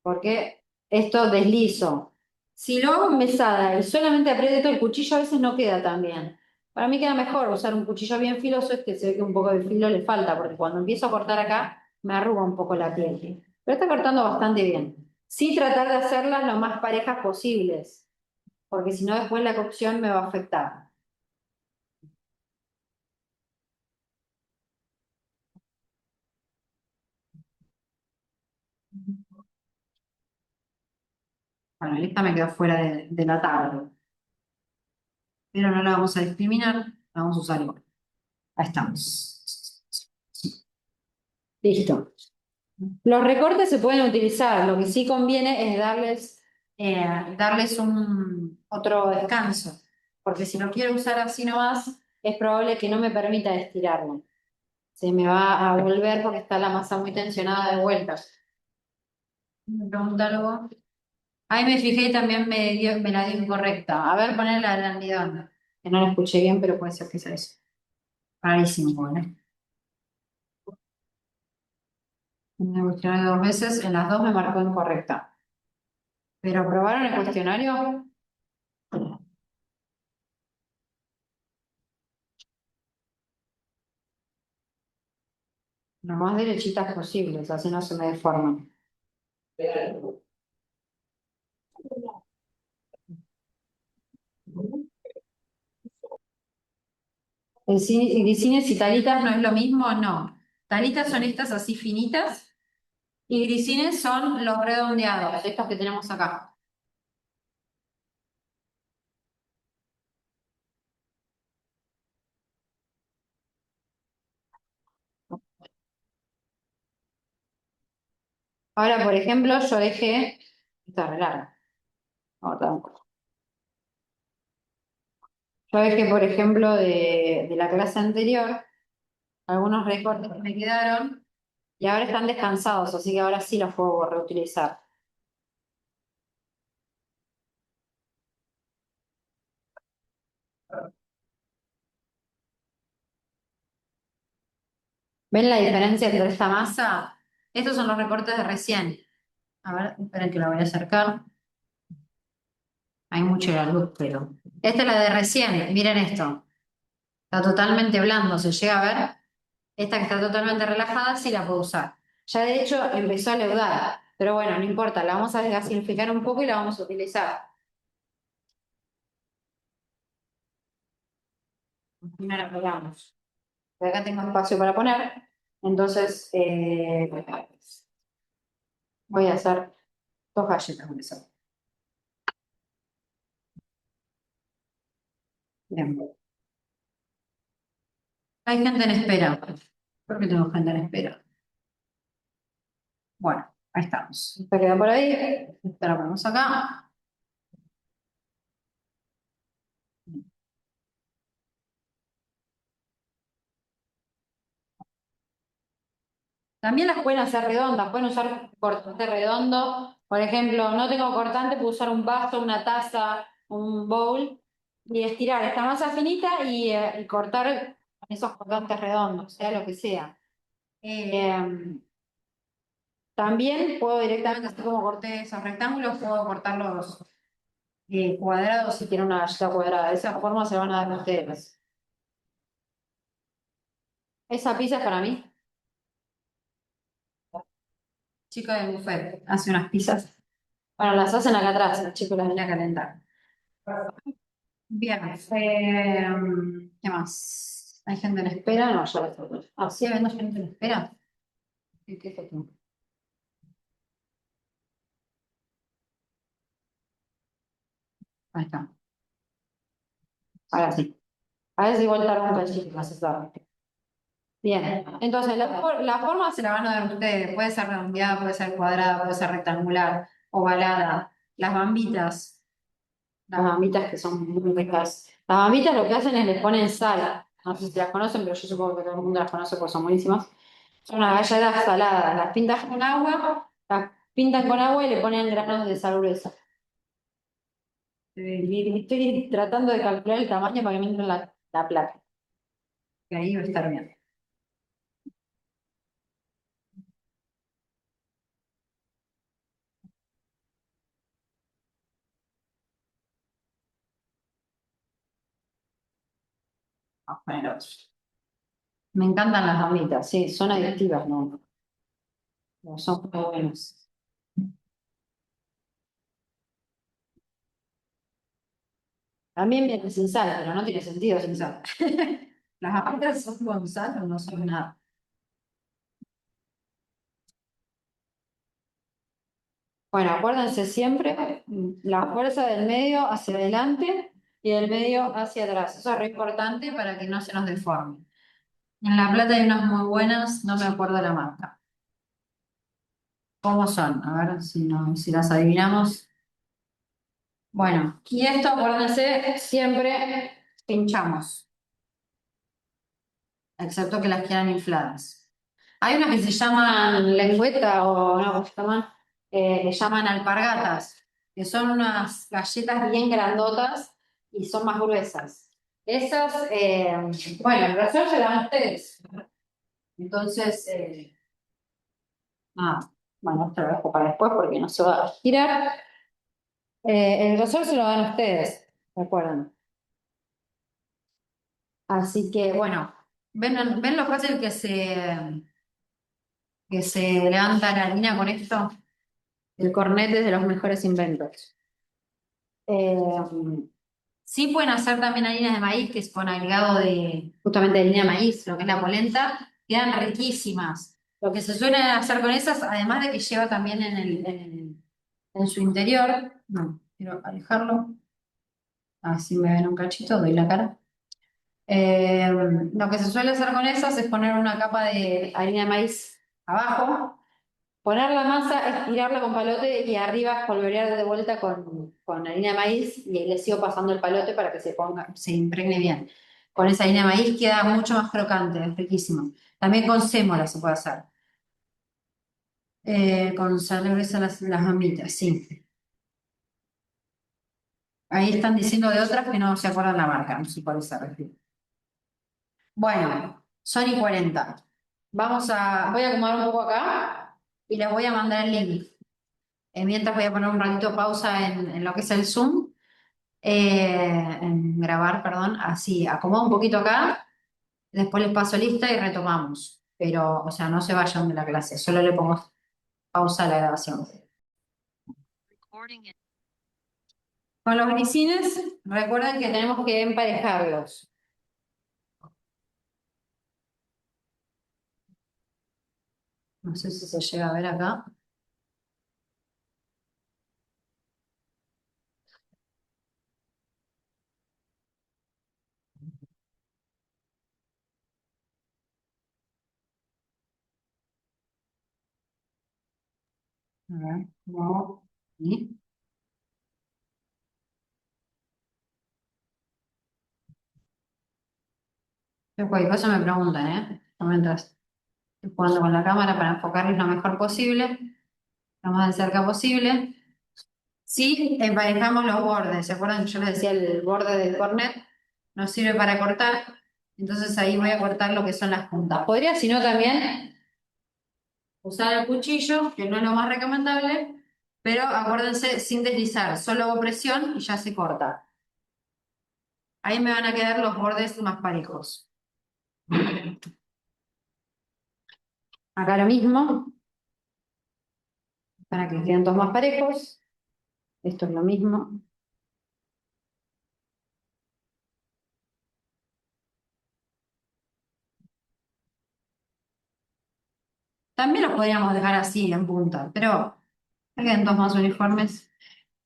Porque esto deslizo. Si lo hago en mesada y solamente aprieto el cuchillo, a veces no queda tan bien. Para mí queda mejor usar un cuchillo bien filoso, es que se ve que un poco de filo le falta, porque cuando empiezo a cortar acá, me arruga un poco la piel. Pero está cortando bastante bien. Sí tratar de hacerlas lo más parejas posibles, porque si no después la cocción me va a afectar. Bueno, esta me quedó fuera de la tabla, pero no la vamos a discriminar, la vamos a usar igual. Ahí estamos. Listo. Los recortes se pueden utilizar, lo que sí conviene es darles un otro descanso, porque si lo quiero usar así nomás, es probable que no me permita estirarlo. Se me va a volver porque está la masa muy tensionada de vuelta. Me pregunta algo. Ahí me fijé y también me la dio incorrecta. A ver, poner la del almidón. Que no la escuché bien, pero puede ser que sea eso. Rarísimo, ¿no? Me cuestionario 2 veces, en las dos me marcó incorrecta. ¿Pero aprobaron el cuestionario? Lo más derechitas posibles, así no se me deforman. Grisines y talitas no es lo mismo, no. Talitas son estas así finitas y grisines son los redondeados, estos que tenemos acá. Ahora, por ejemplo, yo dejé, esta es re larga. Yo dejé, por ejemplo, de la clase anterior, algunos recortes que me quedaron y ahora están descansados, así que ahora sí los puedo reutilizar. ¿Ven la diferencia entre esta masa? Estos son los recortes de recién. A ver, esperen que la voy a acercar. Hay mucha la luz, pero. Esta es la de recién, miren esto. Está totalmente blando, ¿se llega a ver? Esta que está totalmente relajada sí la puedo usar. Ya de hecho empezó a leudar, pero bueno, no importa, la vamos a desgasificar un poco y la vamos a utilizar. Primero la pegamos. Acá tengo espacio para poner, entonces voy a hacer 2 galletas con eso. Bien. Hay gente en espera. ¿Por qué tengo gente en espera? Bueno, ahí estamos. Esta queda por ahí. Esta la ponemos acá. También las pueden hacer redondas, pueden usar cortante redondo. Por ejemplo, no tengo cortante, puedo usar un vaso, una taza, un bowl y estirar esta masa finita y cortar con esos cortantes redondos, sea lo que sea. También puedo directamente, así como corté esos rectángulos, puedo cortarlos cuadrados si quiero una galleta cuadrada. De esa forma se van a dar ustedes. Esa pizza es para mí. Chico de buffet hace unas pizzas. Bueno, las hacen acá atrás, el chico las viene a calentar. Bien, ¿qué más? ¿Hay gente en espera? No, ya lo estoy. Ah, sí, habiendo gente en espera. ¿Qué es esto? Ahí está. Ahora sí. A ver si igual tarda un cachito más esa. Bien, entonces la forma se la van a dar ustedes. Puede ser redondeada, puede ser cuadrada, puede ser rectangular, ovalada. Las bambitas que son muy ricas. Las bambitas lo que hacen es les ponen sal. No sé si las conocen, pero yo supongo que todo el mundo las conoce porque son buenísimas. Son unas galletas saladas. Las pintan con agua y le ponen granos de sal gruesa. Estoy tratando de calcular el tamaño para que me entre en la placa. Que ahí va a estar bien. Vamos a poner otro. Me encantan las bambitas, sí, son adictivas, ¿no? No, son muy buenas. También vienen sin sal, pero no tiene sentido sin sal. Las bambitas son con sal o no son nada. Bueno, acuérdense siempre la fuerza del medio hacia adelante y del medio hacia atrás. Eso es re importante para que no se nos deforme. En La Plata hay unas muy buenas, no me acuerdo la marca. ¿Cómo son? A ver si las adivinamos. Bueno, y esto, acuérdense, siempre pinchamos. excepto que las quieran infladas. Hay unas que se llaman lengüeta o no, ¿cómo se llaman? Que llaman alpargatas, que son unas galletas bien grandotas y son más gruesas. Esas, bueno, el grosor se la dan ustedes. Entonces, nada, bueno, esto lo dejo para después porque no se va a girar. El grosor se lo dan ustedes, recuerden. Así que, bueno, ¿ven lo fácil que se levanta la harina con esto? El cornet es de los mejores inventos. Eh, sí pueden hacer también harinas de maíz, que es con agregado de justamente de harina de maíz, lo que es la polenta, quedan riquísimas. Lo que se suele hacer con esas, además de que lleva también en su interior, no, quiero alejarlo, así me ven un cachito, doy la cara. Lo que se suele hacer con esas es poner una capa de harina de maíz abajo, poner la masa, estirarla con palote y arriba espolvorear de vuelta con harina de maíz y le sigo pasando el palote para que se impregne bien. Con esa harina de maíz queda mucho más crocante, es riquísimo. También con sémola se puede hacer. Con sal gruesa las mamitas, sí. Ahí están diciendo de otras que no se acuerdan la marca, no sé cuál se refiere. Bueno, son y 40. Voy a acomodar un poco acá y les voy a mandar el link. Mientras voy a poner un ratito pausa en lo que es el Zoom, en grabar, perdón, así, acomodo un poquito acá, después les paso lista y retomamos. Pero, o sea, no se vayan de la clase, solo le pongo pausa a la grabación. Con los grisines, recuerden que tenemos que emparejarlos. No sé si se llega a ver acá. A ver, no. ¿Sí? Cualquier cosa me preguntan, ¿eh? Mientras estoy jugando con la cámara para enfocarles lo mejor posible, lo más de cerca posible. Sí, emparejamos los bordes. ¿Se acuerdan que yo les decía el borde del cornet? Nos sirve para cortar. Entonces ahí voy a cortar lo que son las puntas. Podría, si no, también usar el cuchillo, que no es lo más recomendable, pero acuérdense sin deslizar, solo hago presión y ya se corta. Ahí me van a quedar los bordes más parejos. Acá lo mismo, para que queden todos más parejos. Esto es lo mismo. También los podríamos dejar así en punta, pero queden todos más uniformes.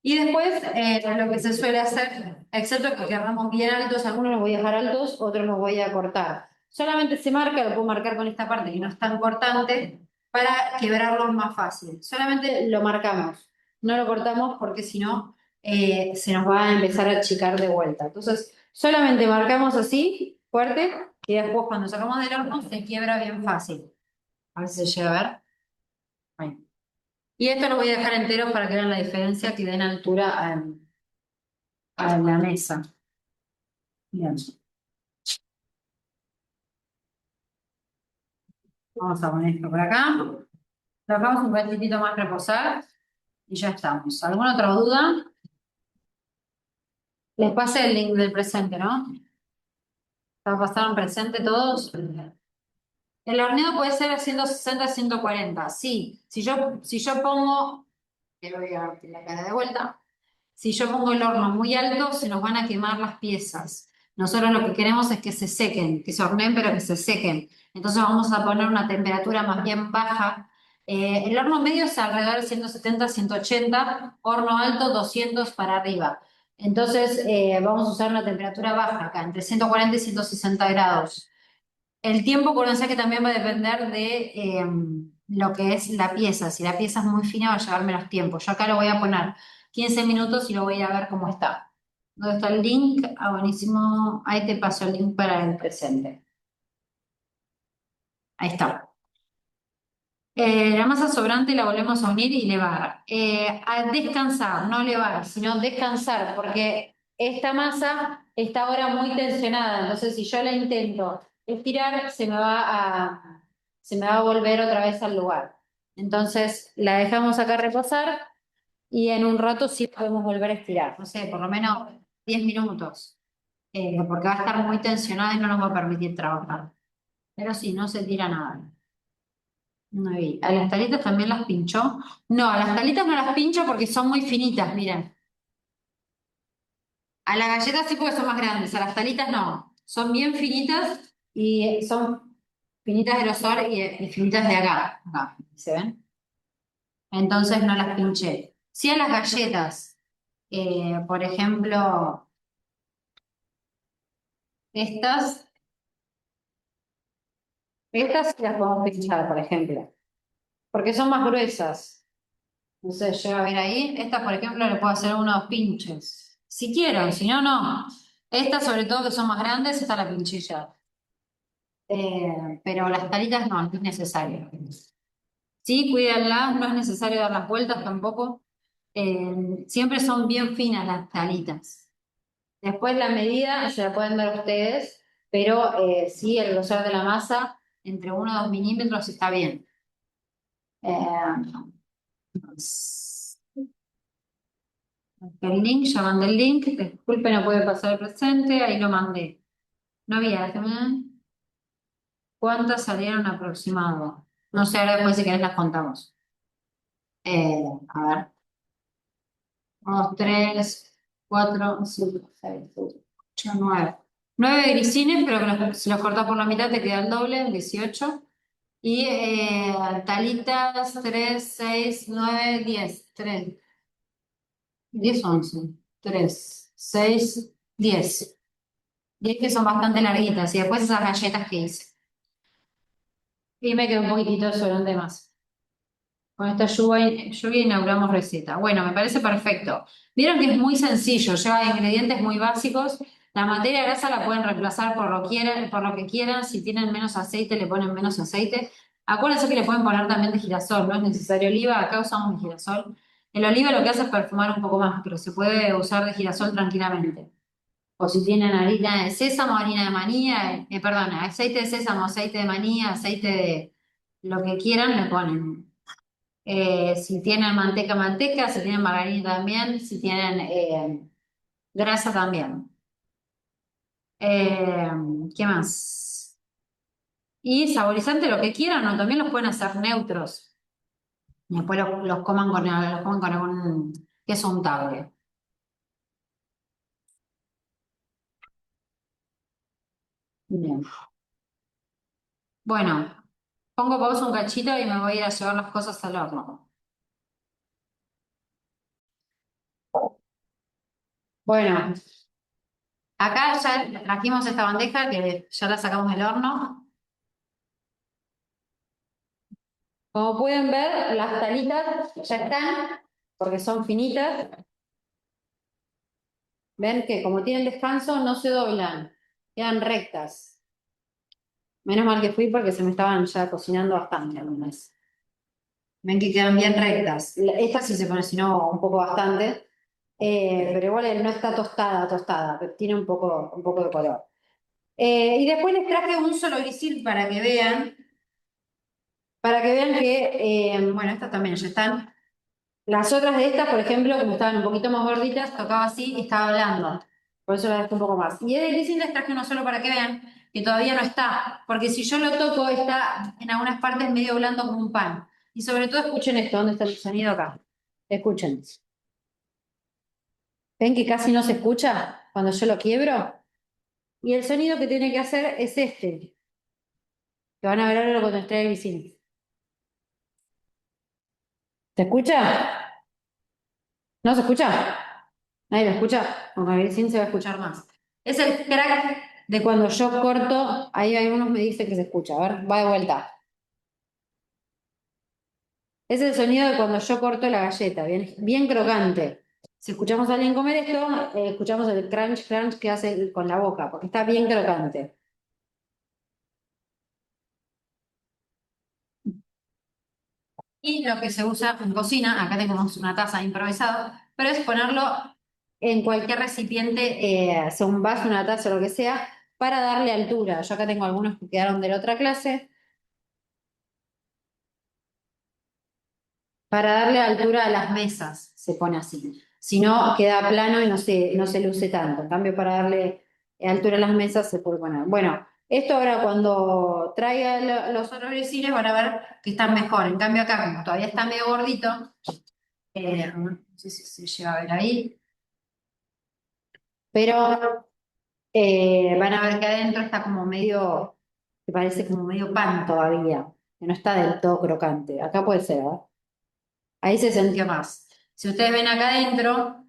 Y después, lo que se suele hacer, excepto que queramos bien altos, algunos los voy a dejar altos, otros los voy a cortar. Solamente se marca, lo puedo marcar con esta parte que no es tan cortante, para quebrarlo más fácil. Solamente lo marcamos, no lo cortamos porque si no, se nos va a empezar a achicar de vuelta. Entonces, solamente marcamos así, fuerte, y después cuando sacamos del horno se quiebra bien fácil. A ver si se llega a ver. Ahí. Y esto lo voy a dejar entero para que vean la diferencia que den altura a la mesa. Bien. Vamos a poner esto por acá. Lo dejamos un ratito más reposar y ya estamos. ¿Alguna otra duda? Les pasé el link del presente, ¿no? ¿Ya pasaron presente todos? El horneo puede ser a 160 a 140. Sí, si yo pongo, que voy a dar la cara de vuelta. Si yo pongo el horno muy alto, se nos van a quemar las piezas. Nosotros lo que queremos es que se sequen, que se horneen, pero que se sequen. Entonces vamos a poner una temperatura más bien baja. El horno medio es alrededor de 170, 180, horno alto 200 para arriba. Entonces vamos a usar una temperatura baja acá, entre 140 y 160 grados. El tiempo, acuérdense que también va a depender de lo que es la pieza. Si la pieza es muy fina, va a llevar menos tiempo. Yo acá lo voy a poner 15 minutos y lo voy a ir a ver cómo está. ¿Dónde está el link? Ah, buenísimo. Ahí te paso el link para el presente. Ahí está. La masa sobrante la volvemos a unir y levar. A descansar, no levar, sino descansar, porque esta masa está ahora muy tensionada, entonces si yo la intento estirar, se me va a volver otra vez al lugar. Entonces la dejamos acá reposar y en un rato sí podemos volver a estirar, no sé, por lo menos 10 minutos, porque va a estar muy tensionada y no nos va a permitir trabajar. Pero sí, no se tira nada. No vi. ¿A las talitas también las pinchó? No, a las talitas no las pincho porque son muy finitas, miren. A las galletas sí porque son más grandes, a las talitas no. Son bien finitas y son finitas de grosor y finitas de acá. ¿Se ven? Entonces no las pinché. Sí a las galletas. Por ejemplo, estas, estas sí las podemos pinchar, por ejemplo. Porque son más gruesas. No sé, llega a ver ahí. Esta, por ejemplo, le puedo hacer unos pinches. Si quiero, si no, no. Estas, sobre todo, que son más grandes, esta la pinchilla. Pero las talitas no, no es necesario. Sí, cuídenlas, no es necesario dar las vueltas tampoco. Siempre son bien finas las talitas. Después la medida se la pueden dar ustedes, pero sí, el grosor de la masa, entre 1 o 2 milímetros está bien. Eh, El link, ya mandé el link. Disculpe, no puede pasar el presente. Ahí lo mandé. No había, déjame. ¿Cuántas salieron aproximado? No sé, ahora después si querés las contamos. A ver. 1, 3, 4, 5, 6, 8, 9. 9 grisines, pero que si los cortas por la mitad te queda el doble, 18. Y talitas, 3, 6, 9, 10. 3, 10, 11. 3, 6, 10. Y es que son bastante larguitas. Y después esas galletas que hice. Y me quedó un poquitito de sobrante de más. Con esta lluvia inauguramos receta. Bueno, me parece perfecto. Vieron que es muy sencillo, lleva ingredientes muy básicos. La materia grasa la pueden reemplazar por lo que quieran. Si tienen menos aceite, le ponen menos aceite. Acuérdense que le pueden poner también de girasol, no es necesario oliva. Acá usamos de girasol. El oliva lo que hace es perfumar un poco más, pero se puede usar de girasol tranquilamente. O si tienen harina de sésamo, harina de maní, perdón, aceite de sésamo, aceite de maní, aceite de lo que quieran, le ponen. Si tienen manteca, manteca, si tienen margarina también, si tienen grasa también. Eh, ¿Qué más? Y saborizante lo que quieran, o también los pueden hacer neutros. Y después los comen con algún queso untable. Bien. Bueno, pongo pausa un cachito y me voy a ir a llevar las cosas al horno. Bueno, acá ya trajimos esta bandeja que ya la sacamos del horno. Como pueden ver, las talitas ya están, porque son finitas. Ven que como tienen descanso, no se doblan, quedan rectas. Menos mal que fui porque se me estaban ya cocinando bastante algunas. Ven que quedan bien rectas. Esta sí se pone, si no, un poco bastante. Pero igual no está tostada, pero tiene un poco de color. Y después les traje un solo grisil para que vean que, bueno, estas también ya están. Las otras de estas, por ejemplo, como estaban un poquito más gorditas, tocaba así y estaba hablando. Por eso la dejé un poco más. Y de grisín les traje uno solo para que vean que todavía no está. Porque si yo lo toco, está en algunas partes medio blando como un pan. Y sobre todo escuchen esto, ¿dónde está el sonido acá? Escuchen. ¿Ven que casi no se escucha cuando yo lo quiebro? Y el sonido que tiene que hacer es este. Que van a ver ahora cuando extrae el grisín. ¿Se escucha? ¿No se escucha? ¿Nadie lo escucha? Con el grisín se va a escuchar más. Es el crack de cuando yo corto. Ahí hay unos me dicen que se escucha. A ver, va de vuelta. Es el sonido de cuando yo corto la galleta, bien, bien crocante. Si escuchamos a alguien comer esto, escuchamos el crunch, crunch que hace con la boca, porque está bien crocante. Y lo que se usa en cocina, acá tenemos una taza improvisada, pero es ponerlo en cualquier recipiente, sea un vaso, una taza o lo que sea, para darle altura. Yo acá tengo algunos que quedaron de la otra clase, para darle altura a las mesas, se pone así. Si no, queda plano y no se luce tanto. En cambio, para darle altura a las mesas se puede poner. Bueno, esto ahora cuando traiga los otros grisines van a ver que están mejor. En cambio acá, como todavía está medio gordito, no sé si se llega a ver ahí, pero van a ver que adentro está como medio, que parece como medio pan todavía, que no está del todo crocante. Acá puede ser, ¿eh? Ahí se sintió más. Si ustedes ven acá adentro,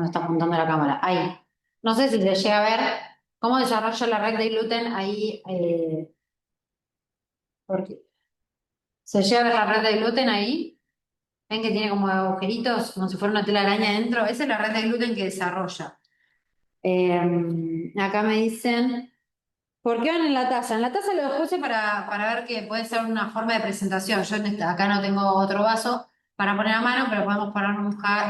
está apuntando la cámara, ahí. No sé si se llega a ver cómo desarrolla la red de gluten ahí, porque se llega a ver la red de gluten ahí. Ven que tiene como agujeritos, como si fuera una tela de araña adentro. Esa es la red de gluten que desarrolla. Acá me dicen, ¿por qué van en la taza? En la taza lo puse para ver que puede ser una forma de presentación. Yo acá no tengo otro vaso para poner a mano, pero podemos poner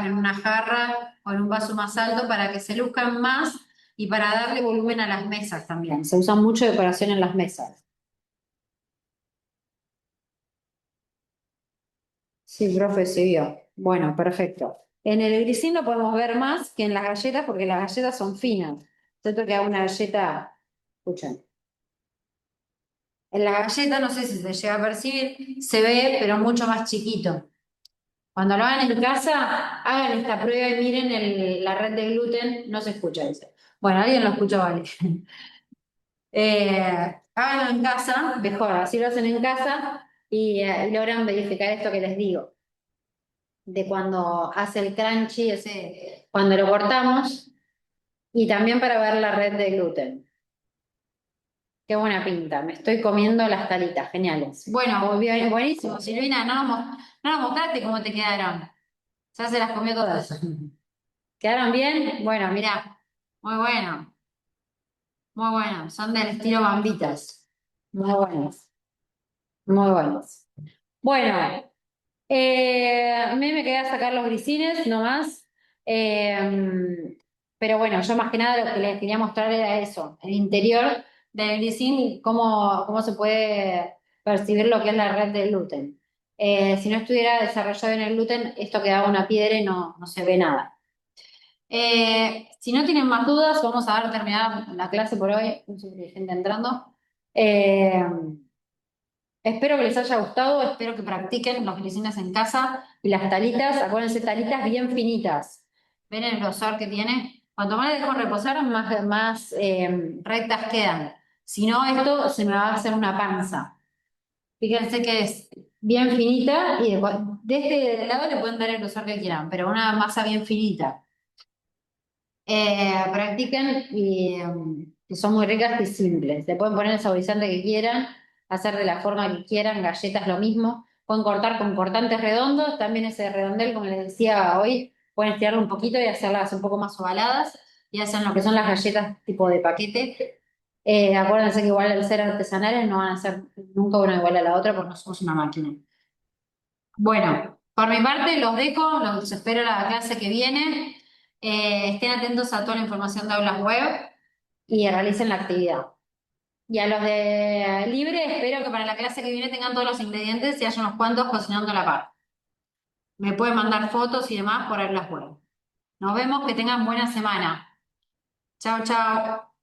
en una jarra o en un vaso más alto para que se luzcan más y para darle volumen a las mesas también. Se usa mucho decoración en las mesas. Sí, profe, se vio. Bueno, perfecto. En el grisín lo podemos ver más que en las galletas porque las galletas son finas. Siento que hago una galleta, escuchen. En la galleta, no sé si se llega a percibir, se ve, pero mucho más chiquito. Cuando lo hagan en casa, hagan esta prueba y miren la red de gluten, no se escucha eso. Bueno, alguien lo escuchó, vale. Háganlo en casa, mejor, así lo hacen en casa y logran verificar esto que les digo, de cuando hace el crunchy, cuando lo cortamos, y también para ver la red de gluten. Qué buena pinta, me estoy comiendo las talitas, geniales. Bueno, buenísimo, Silvina, no nos mostraste cómo te quedaron. Ya se las comió todas. ¿Quedaron bien? Bueno, mirá, muy bueno, muy bueno. Son del estilo Bambitas. Muy buenos, muy buenos. Bueno, a mí me queda sacar los grisines nomás. Pero bueno, yo más que nada lo que les quería mostrar era eso, el interior del grisín y cómo se puede percibir lo que es la red del gluten. Si no estuviera desarrollado en el gluten, esto quedaba una piedra y no se ve nada. Si no tienen más dudas, vamos a dar terminada la clase por hoy. Mucha gente entrando. Eh, Espero que les haya gustado, espero que practiquen los grisines en casa y las talitas, acuérdense, talitas bien finitas. ¿Ven el grosor que tiene? Cuanto más les dejo reposar, más rectas quedan. Si no, esto se me va a hacer una panza. Fíjense que es bien finita y de este lado le pueden dar el grosor que quieran, pero una masa bien finita. Practiquen y que son muy ricas y simples. Le pueden poner el saborizante que quieran, hacer de la forma que quieran, galletas lo mismo. Pueden cortar con cortantes redondos, también ese redondel, como les decía hoy, pueden estirarlo un poquito y hacerlas un poco más ovaladas y hacen lo que son las galletas tipo de paquete. Acuérdense que igual al ser artesanales no van a ser nunca una igual a la otra porque no somos una máquina. Bueno, por mi parte los dejo, los espero la clase que viene. Estén atentos a toda la información de aulas web y realicen la actividad. Y a los de libre, espero que para la clase que viene tengan todos los ingredientes y haya unos cuantos cocinando a la par. Me pueden mandar fotos y demás por aulas web. Nos vemos, que tengan buena semana. Chao, chao.